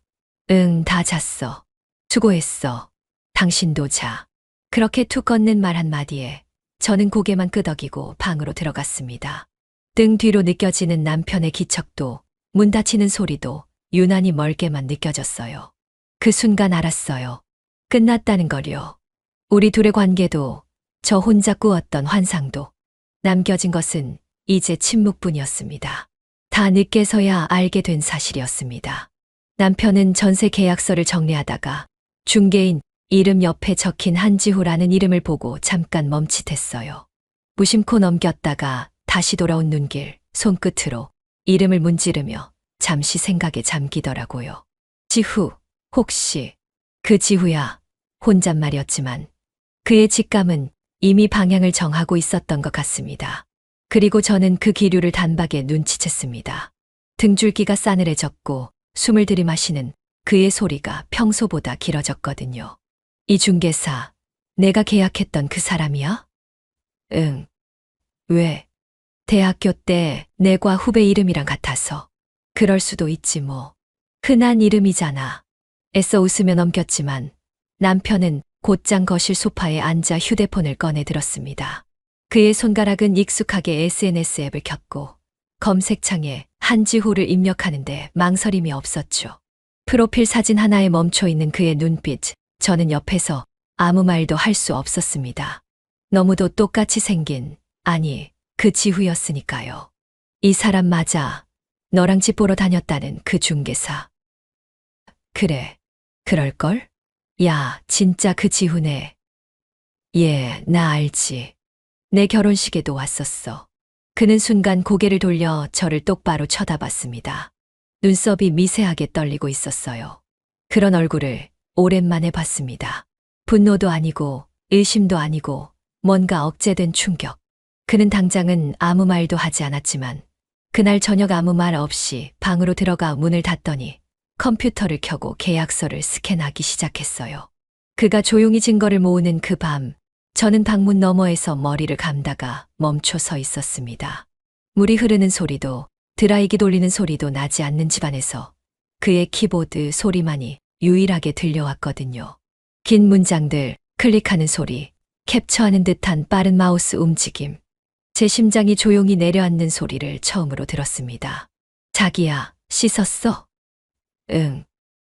[SPEAKER 1] 응, 다 잤어. 수고했어. 당신도 자. 그렇게 툭 건넨 말 한마디에 저는 고개만 끄덕이고 방으로 들어갔습니다. 등 뒤로 느껴지는 남편의 기척도 문 닫히는 소리도 유난히 멀게만 느껴졌어요. 그 순간 알았어요. 끝났다는 걸요. 우리 둘의 관계도 저 혼자 꾸었던 환상도 남겨진 것은 이제 침묵뿐이었습니다. 다 늦게서야 알게 된 사실이었습니다. 남편은 전세 계약서를 정리하다가 중개인 이름 옆에 적힌 한지호라는 이름을 보고 잠깐 멈칫했어요. 무심코 넘겼다가 다시 돌아온 눈길, 손끝으로 이름을 문지르며 잠시 생각에 잠기더라고요. 지후, 혹시 그 지후야. 혼잣말이었지만 그의 직감은 이미 방향을 정하고 있었던 것 같습니다. 그리고 저는 그 기류를 단박에 눈치챘습니다. 등줄기가 싸늘해졌고 숨을 들이마시는 그의 소리가 평소보다 길어졌거든요. 이 중개사, 내가 계약했던 그 사람이야? 응. 왜? 대학교 때 내과 후배 이름이랑 같아서. 그럴 수도 있지 뭐. 흔한 이름이잖아. 애써 웃으며 넘겼지만 남편은 곧장 거실 소파에 앉아 휴대폰을 꺼내 들었습니다. 그의 손가락은 익숙하게 SNS 앱을 켰고 검색창에 한지호를 입력하는데 망설임이 없었죠. 프로필 사진 하나에 멈춰 있는 그의 눈빛, 저는 옆에서 아무 말도 할 수 없었습니다. 너무도 똑같이 생긴, 아니, 그 지후였으니까요. 이 사람 맞아. 너랑 집 보러 다녔다는 그 중개사. 그래, 그럴걸? 야, 진짜 그 지후네. 예, 나 알지. 내 결혼식에도 왔었어. 그는 순간 고개를 돌려 저를 똑바로 쳐다봤습니다. 눈썹이 미세하게 떨리고 있었어요. 그런 얼굴을 오랜만에 봤습니다. 분노도 아니고 의심도 아니고 뭔가 억제된 충격. 그는 당장은 아무 말도 하지 않았지만 그날 저녁 아무 말 없이 방으로 들어가 문을 닫더니 컴퓨터를 켜고 계약서를 스캔하기 시작했어요. 그가 조용히 증거를 모으는 그 밤, 저는 방문 너머에서 머리를 감다가 멈춰 서 있었습니다. 물이 흐르는 소리도 드라이기 돌리는 소리도 나지 않는 집안에서 그의 키보드 소리만이 유일하게 들려왔거든요. 긴 문장들, 클릭하는 소리, 캡처하는 듯한 빠른 마우스 움직임. 제 심장이 조용히 내려앉는 소리를 처음으로 들었습니다. 자기야, 씻었어? 응.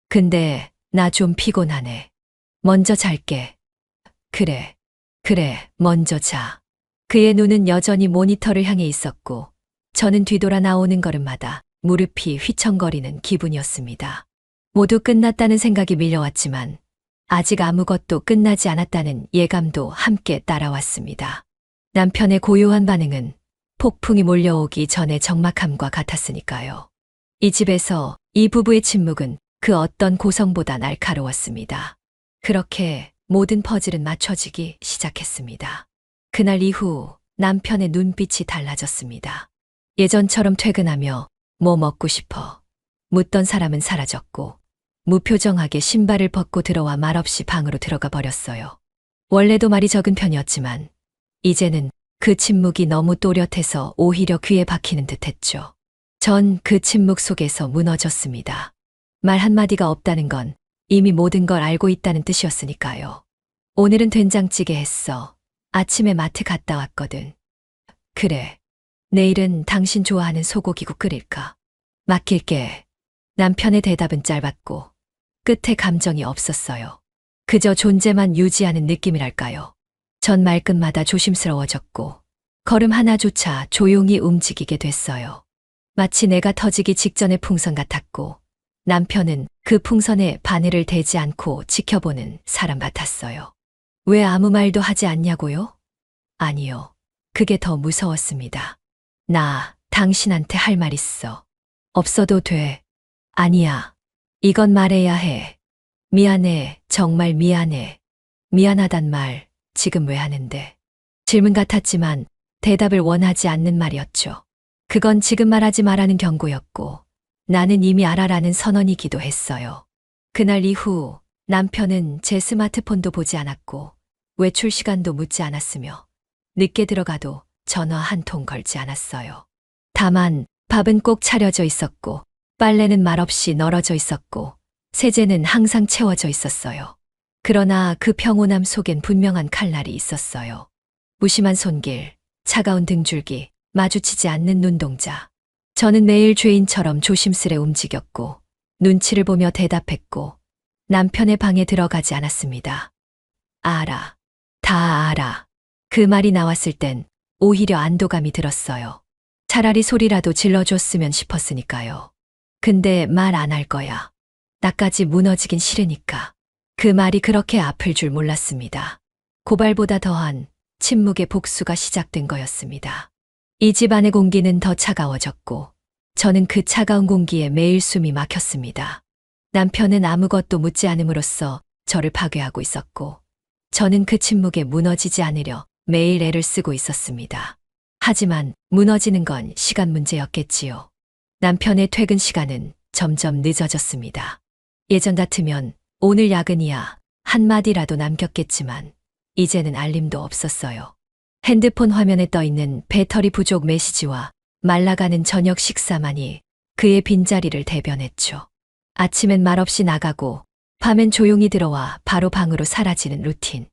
[SPEAKER 1] 근데 나 좀 피곤하네. 먼저 잘게. 그래. 그래, 먼저 자. 그의 눈은 여전히 모니터를 향해 있었고 저는 뒤돌아 나오는 걸음마다 무릎이 휘청거리는 기분이었습니다. 모두 끝났다는 생각이 밀려왔지만 아직 아무것도 끝나지 않았다는 예감도 함께 따라왔습니다. 남편의 고요한 반응은 폭풍이 몰려오기 전의 적막함과 같았으니까요. 이 집에서 이 부부의 침묵은 그 어떤 고성보다 날카로웠습니다. 그렇게 모든 퍼즐은 맞춰지기 시작했습니다. 그날 이후 남편의 눈빛이 달라졌습니다. 예전처럼 퇴근하며 뭐 먹고 싶어? 묻던 사람은 사라졌고 무표정하게 신발을 벗고 들어와 말없이 방으로 들어가 버렸어요. 원래도 말이 적은 편이었지만 이제는 그 침묵이 너무 또렷해서 오히려 귀에 박히는 듯했죠. 전 그 침묵 속에서 무너졌습니다. 말 한마디가 없다는 건 이미 모든 걸 알고 있다는 뜻이었으니까요. 오늘은 된장찌개 했어. 아침에 마트 갔다 왔거든. 그래. 내일은 당신 좋아하는 소고기국 끓일까? 맡길게. 남편의 대답은 짧았고 끝에 감정이 없었어요. 그저 존재만 유지하는 느낌이랄까요. 전 말끝마다 조심스러워졌고 걸음 하나조차 조용히 움직이게 됐어요. 마치 내가 터지기 직전의 풍선 같았고 남편은 그 풍선에 바늘을 대지 않고 지켜보는 사람 같았어요. 왜 아무 말도 하지 않냐고요? 아니요. 그게 더 무서웠습니다. 나 당신한테 할 말 있어. 없어도 돼. 아니야. 이건 말해야 해. 미안해. 정말 미안해. 미안하단 말 지금 왜 하는데? 질문 같았지만 대답을 원하지 않는 말이었죠. 그건 지금 말하지 말라는 경고였고 나는 이미 알아라는 선언이기도 했어요. 그날 이후 남편은 제 스마트폰도 보지 않았고 외출 시간도 묻지 않았으며 늦게 들어가도 전화 한 통 걸지 않았어요. 다만 밥은 꼭 차려져 있었고 빨래는 말없이 널어져 있었고 세제는 항상 채워져 있었어요. 그러나 그 평온함 속엔 분명한 칼날이 있었어요. 무심한 손길, 차가운 등줄기, 마주치지 않는 눈동자. 저는 매일 죄인처럼 조심스레 움직였고 눈치를 보며 대답했고 남편의 방에 들어가지 않았습니다. 알아. 다 알아. 그 말이 나왔을 땐 오히려 안도감이 들었어요. 차라리 소리라도 질러줬으면 싶었으니까요. 근데 말 안 할 거야. 나까지 무너지긴 싫으니까. 그 말이 그렇게 아플 줄 몰랐습니다. 고발보다 더한 침묵의 복수가 시작된 거였습니다. 이 집안의 공기는 더 차가워졌고 저는 그 차가운 공기에 매일 숨이 막혔습니다. 남편은 아무것도 묻지 않음으로써 저를 파괴하고 있었고 저는 그 침묵에 무너지지 않으려 매일 애를 쓰고 있었습니다. 하지만 무너지는 건 시간 문제였겠지요. 남편의 퇴근 시간은 점점 늦어졌습니다. 예전 같으면 오늘 야근이야 한마디라도 남겼겠지만 이제는 알림도 없었어요. 핸드폰 화면에 떠있는 배터리 부족 메시지와 말라가는 저녁 식사만이 그의 빈자리를 대변했죠. 아침엔 말없이 나가고 밤엔 조용히 들어와 바로 방으로 사라지는 루틴.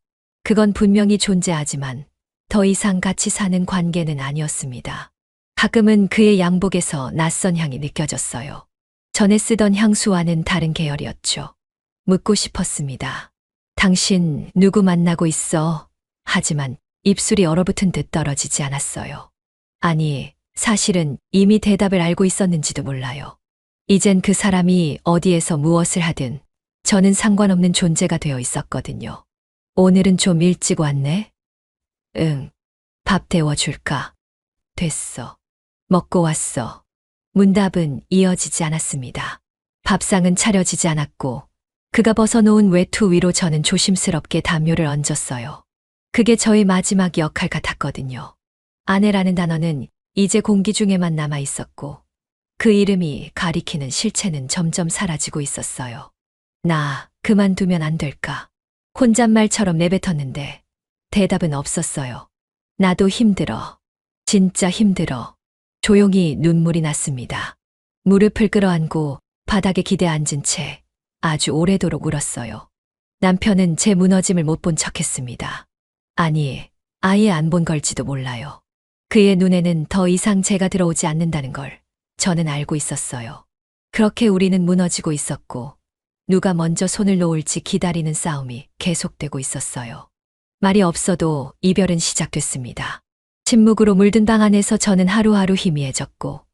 [SPEAKER 1] 그건 분명히 존재하지만 더 이상 같이 사는 관계는 아니었습니다. 가끔은 그의 양복에서 낯선 향이 느껴졌어요. 전에 쓰던 향수와는 다른 계열이었죠. 묻고 싶었습니다. 당신 누구 만나고 있어? 하지만 입술이 얼어붙은 듯 떨어지지 않았어요. 아니, 사실은 이미 대답을 알고 있었는지도 몰라요. 이젠 그 사람이 어디에서 무엇을 하든 저는 상관없는 존재가 되어 있었거든요. 오늘은 좀 일찍 왔네? 응. 밥 데워줄까? 됐어. 먹고 왔어. 문답은 이어지지 않았습니다. 밥상은 차려지지 않았고 그가 벗어놓은 외투 위로 저는 조심스럽게 담요를 얹었어요. 그게 저의 마지막 역할 같았거든요. 아내라는 단어는 이제 공기 중에만 남아 있었고 그 이름이 가리키는 실체는 점점 사라지고 있었어요. 나 그만두면 안 될까? 혼잣말처럼 내뱉었는데 대답은 없었어요. 나도 힘들어. 진짜 힘들어. 조용히 눈물이 났습니다. 무릎을 끌어안고 바닥에 기대 앉은 채 아주 오래도록 울었어요. 남편은 제 무너짐을 못 본 척했습니다. 아니, 아예 안 본 걸지도 몰라요. 그의 눈에는 더 이상 제가 들어오지 않는다는 걸 저는 알고 있었어요. 그렇게 우리는 무너지고 있었고 누가 먼저 손을 놓을지 기다리는 싸움이 계속되고 있었어요. 말이 없어도 이별은 시작됐습니다. 침묵으로 물든 방 안에서 저는 하루하루 희미해졌고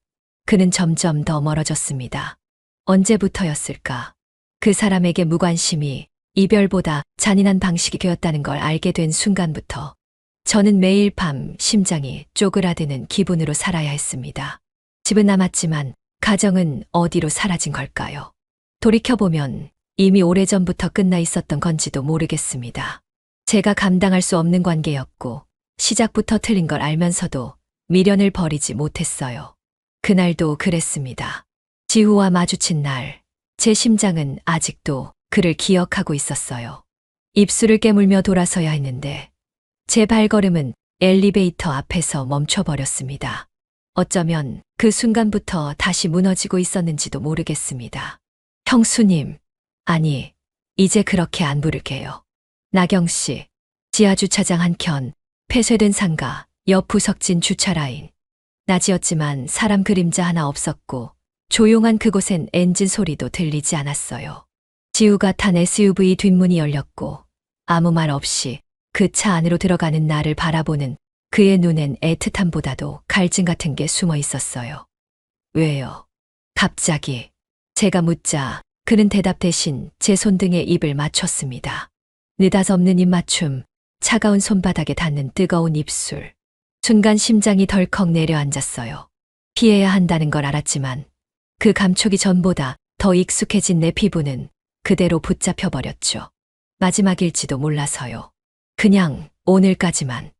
[SPEAKER 1] 그는 점점 더 멀어졌습니다. 언제부터였을까? 그 사람에게 무관심이 이별보다 잔인한 방식이 되었다는 걸 알게 된 순간부터 저는 매일 밤 심장이 쪼그라드는 기분으로 살아야 했습니다. 집은 남았지만 가정은 어디로 사라진 걸까요? 돌이켜보면 이미 오래전부터 끝나 있었던 건지도 모르겠습니다. 제가 감당할 수 없는 관계였고 시작부터 틀린 걸 알면서도 미련을 버리지 못했어요. 그날도 그랬습니다. 지우와 마주친 날, 제 심장은 아직도 그를 기억하고 있었어요. 입술을 깨물며 돌아서야 했는데 제 발걸음은 엘리베이터 앞에서 멈춰버렸습니다. 어쩌면 그 순간부터 다시 무너지고 있었는지도 모르겠습니다. 형수님, 아니, 이제 그렇게 안 부를게요. 나경씨, 지하주차장 한켠, 폐쇄된 상가, 옆 부석진 주차라인. 낮이었지만 사람 그림자 하나 없었고 조용한 그곳엔 엔진 소리도 들리지 않았어요. 지우가 탄 SUV 뒷문이 열렸고 아무 말 없이 그 차 안으로 들어가는 나를 바라보는 그의 눈엔 애틋함보다도 갈증 같은 게 숨어 있었어요. 왜요? 갑자기 제가 묻자 그는 대답 대신 제 손등에 입을 맞췄습니다. 느닷없는 입맞춤, 차가운 손바닥에 닿는 뜨거운 입술. 순간 심장이 덜컥 내려앉았어요. 피해야 한다는 걸 알았지만 그 감촉이 전보다 더 익숙해진 내 피부는 그대로 붙잡혀버렸죠. 마지막일지도 몰라서요. 그냥 오늘까지만.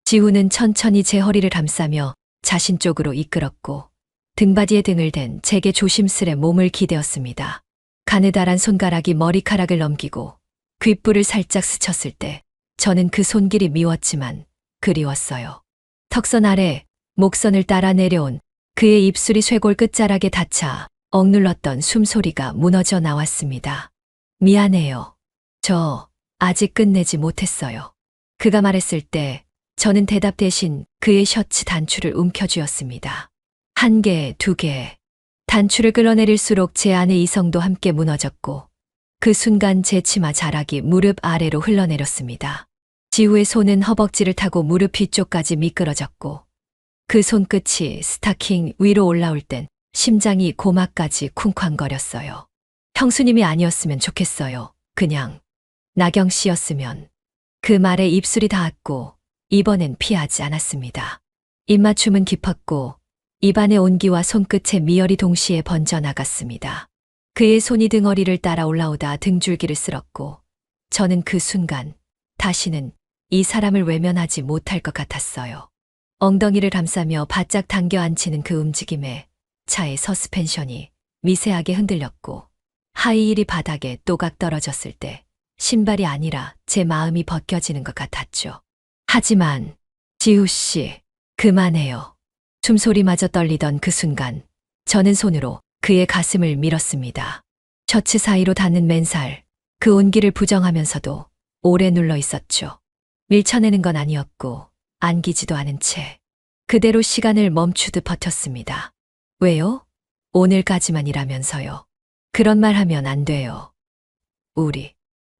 [SPEAKER 1] 지우는 천천히 제 허리를 감싸며 자신 쪽으로 이끌었고 등받이에 등을 댄 제게 조심스레 몸을 기대었습니다. 가느다란 손가락이 머리카락을 넘기고 귓불을 살짝 스쳤을 때 저는 그 손길이 미웠지만 그리웠어요. 턱선 아래 목선을 따라 내려온 그의 입술이 쇄골 끝자락에 닿자 억눌렀던 숨소리가 무너져 나왔습니다. 미안해요. 저 아직 끝내지 못했어요. 그가 말했을 때 저는 대답 대신 그의 셔츠 단추를 움켜쥐었습니다. 한 개, 두 개. 단추를 끌어내릴수록 제 안의 이성도 함께 무너졌고 그 순간 제 치마 자락이 무릎 아래로 흘러내렸습니다. 지우의 손은 허벅지를 타고 무릎 뒤쪽까지 미끄러졌고 그 손끝이 스타킹 위로 올라올 땐 심장이 고막까지 쿵쾅거렸어요. 형수님이 아니었으면 좋겠어요. 그냥 나경 씨였으면. 그 말에 입술이 닿았고 이번엔 피하지 않았습니다. 입맞춤은 깊었고 입안의 온기와 손끝의 미열이 동시에 번져나갔습니다. 그의 손이 등허리를 따라 올라오다 등줄기를 쓸었고 저는 그 순간 다시는 이 사람을 외면하지 못할 것 같았어요. 엉덩이를 감싸며 바짝 당겨 앉히는 그 움직임에 차의 서스펜션이 미세하게 흔들렸고 하이힐이 바닥에 또각 떨어졌을 때 신발이 아니라 제 마음이 벗겨지는 것 같았죠. 하지만 지우 씨, 그만해요. 숨소리마저 떨리던 그 순간 저는 손으로 그의 가슴을 밀었습니다. 셔츠 사이로 닿는 맨살, 그 온기를 부정하면서도 오래 눌러 있었죠. 밀쳐내는 건 아니었고 안기지도 않은 채 그대로 시간을 멈추듯 버텼습니다. 왜요? 오늘까지만이라면서요. 그런 말 하면 안 돼요. 우리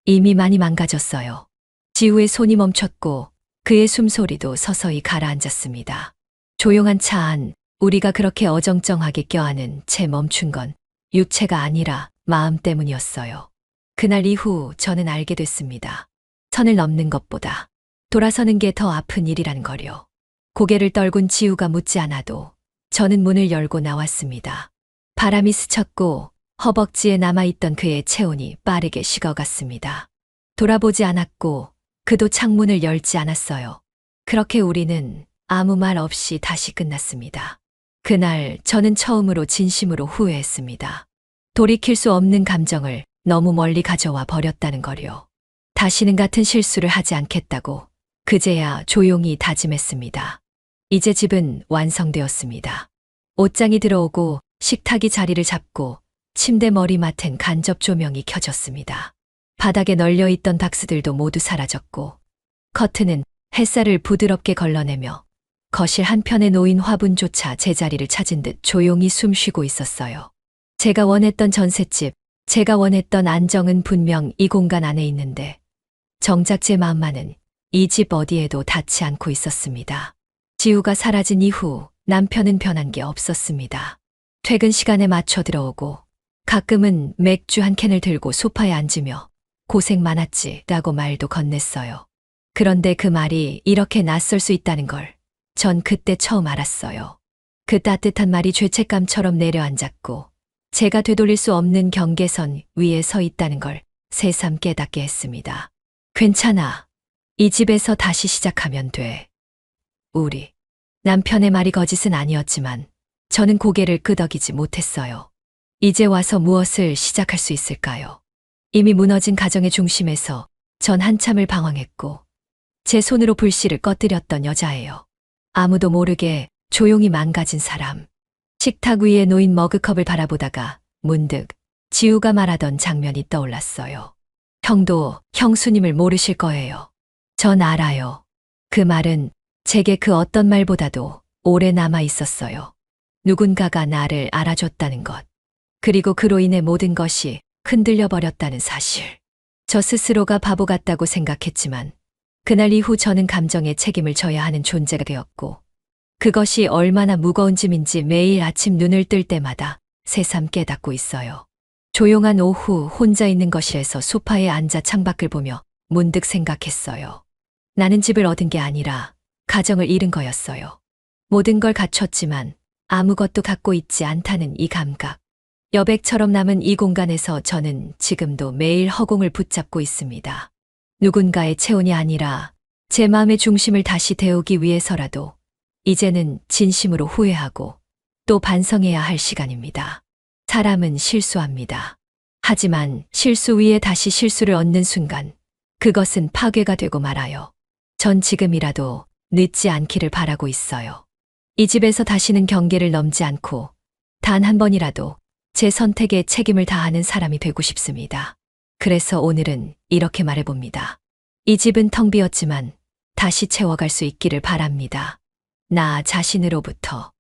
[SPEAKER 1] 이미 많이 망가졌어요. 지우의 손이 멈췄고 그의 숨소리도 서서히 가라앉았습니다. 조용한 차 안, 우리가 그렇게 어정쩡하게 껴안은 채 멈춘 건 육체가 아니라 마음 때문이었어요. 그날 이후 저는 알게 됐습니다. 선을 넘는 것보다 돌아서는 게 더 아픈 일이란 거요. 고개를 떨군 지우가 묻지 않아도 저는 문을 열고 나왔습니다. 바람이 스쳤고 허벅지에 남아있던 그의 체온이 빠르게 식어갔습니다. 돌아보지 않았고 그도 창문을 열지 않았어요. 그렇게 우리는 아무 말 없이 다시 끝났습니다. 그날 저는 처음으로 진심으로 후회했습니다. 돌이킬 수 없는 감정을 너무 멀리 가져와 버렸다는 거요. 다시는 같은 실수를 하지 않겠다고 그제야 조용히 다짐했습니다. 이제 집은 완성되었습니다. 옷장이 들어오고 식탁이 자리를 잡고 침대 머리맡엔 간접 조명이 켜졌습니다. 바닥에 널려있던 박스들도 모두 사라졌고 커튼은 햇살을 부드럽게 걸러내며 거실 한편에 놓인 화분조차 제자리를 찾은 듯 조용히 숨쉬고 있었어요. 제가 원했던 전셋집, 제가 원했던 안정은 분명 이 공간 안에 있는데 정작 제 마음만은 이 집 어디에도 닿지 않고 있었습니다. 지우가 사라진 이후 남편은 변한 게 없었습니다. 퇴근 시간에 맞춰 들어오고 가끔은 맥주 한 캔을 들고 소파에 앉으며 고생 많았지 라고 말도 건넸어요. 그런데 그 말이 이렇게 낯설 수 있다는 걸 전 그때 처음 알았어요. 그 따뜻한 말이 죄책감처럼 내려앉았고 제가 되돌릴 수 없는 경계선 위에 서 있다는 걸 새삼 깨닫게 했습니다. 괜찮아. 이 집에서 다시 시작하면 돼. 우리. 남편의 말이 거짓은 아니었지만 저는 고개를 끄덕이지 못했어요. 이제 와서 무엇을 시작할 수 있을까요? 이미 무너진 가정의 중심에서 전 한참을 방황했고 제 손으로 불씨를 꺼뜨렸던 여자예요. 아무도 모르게 조용히 망가진 사람. 식탁 위에 놓인 머그컵을 바라보다가 문득 지우가 말하던 장면이 떠올랐어요. 형도 형수님을 모르실 거예요. 전 알아요. 그 말은 제게 그 어떤 말보다도 오래 남아 있었어요. 누군가가 나를 알아줬다는 것. 그리고 그로 인해 모든 것이 흔들려 버렸다는 사실. 저 스스로가 바보 같다고 생각했지만 그날 이후 저는 감정에 책임을 져야 하는 존재가 되었고 그것이 얼마나 무거운 짐인지 매일 아침 눈을 뜰 때마다 새삼 깨닫고 있어요. 조용한 오후 혼자 있는 거실에서 소파에 앉아 창밖을 보며 문득 생각했어요. 나는 집을 얻은 게 아니라 가정을 잃은 거였어요. 모든 걸 갖췄지만 아무것도 갖고 있지 않다는 이 감각. 여백처럼 남은 이 공간에서 저는 지금도 매일 허공을 붙잡고 있습니다. 누군가의 체온이 아니라 제 마음의 중심을 다시 데우기 위해서라도 이제는 진심으로 후회하고 또 반성해야 할 시간입니다. 사람은 실수합니다. 하지만 실수 위에 다시 실수를 얻는 순간 그것은 파괴가 되고 말아요. 전 지금이라도 늦지 않기를 바라고 있어요. 이 집에서 다시는 경계를 넘지 않고 단 한 번이라도 제 선택에 책임을 다하는 사람이 되고 싶습니다. 그래서 오늘은 이렇게 말해봅니다. 이 집은 텅 비었지만 다시 채워갈 수 있기를 바랍니다. 나 자신으로부터.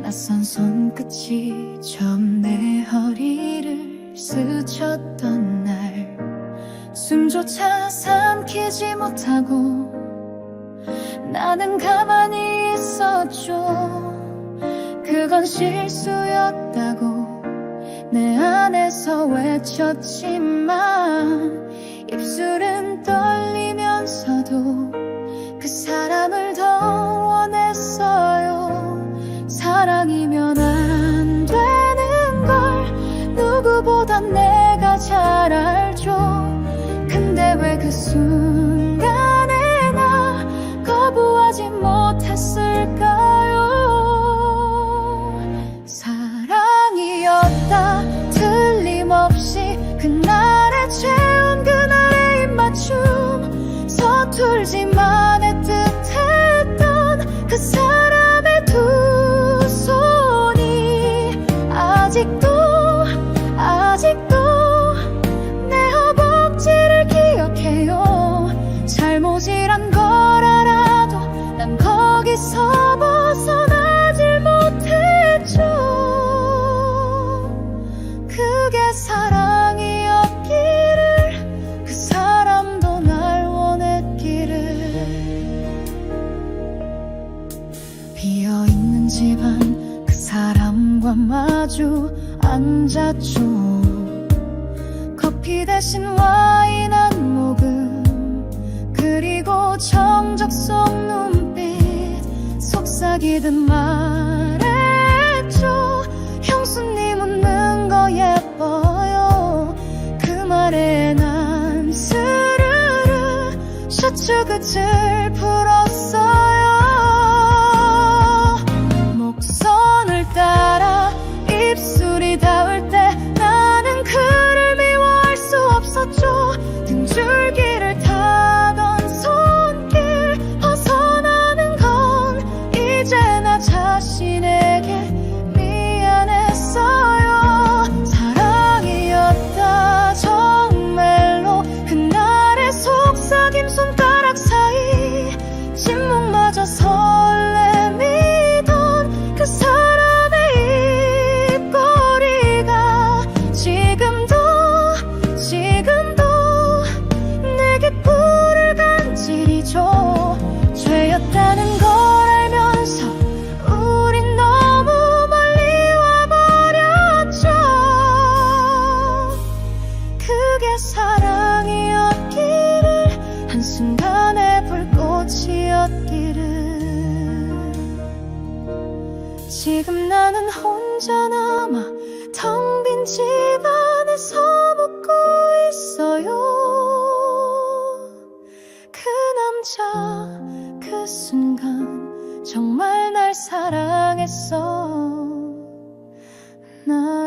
[SPEAKER 2] 낯선 손끝이 처음 내 허리를 스쳤던 날 숨조차 삼키지 못하고 나는 가만히 있었죠. 그건 실수였다고 내 안에서 외쳤지만 입술은 떨리면서도 그 사람을 더 원했어요. 사랑이면 안 되는 걸 누구보다 내가 잘 알죠. 근데 왜 그 순간에 나 거부하지 못했을까요? 사랑이었다 틀림없이 그날의 체온 그날의 입맞춤 서툴지만 애틋했던 그 사람의 두 손이 아직도 내 허벅지를 기억해요. 잘못이란 걸 알아도 난 거기서 벗어나질 못했죠. 그게 사랑이었기를 그 사람도 날 원했기를. 비어있는 집안 그 사람과 마주 앉았죠. 커피 대신 와인 한 모금 그리고 정적 속 눈빛 속삭이듯 말했죠. 형수님 웃는 거 예뻐요. 그 말에 난 스르르 셔츠 끝을 풀었어요. 목선을 따라 입술이 닿을 때 나는 그를 미워할 수 없었죠. 등줄기를 타던 손길 벗어나는 건 이제 나 자신에게 미안했어요. 사랑이었다 정말로 그날의 속삭임 손가락 사이 침묵마저 설레미던 그 사람의 입꼬리가 지금도 내게 뿔을 간지리죠. 죄였다는 걸 알면서 우린 너무 멀리 와버렸죠. 그게 사랑이었기를 한순간의 불꽃이었기를. 지금 나는 혼자 남아 텅 빈 집안에서 묻고 있어요. 그 남자 그 순간 정말 날 사랑했어. 나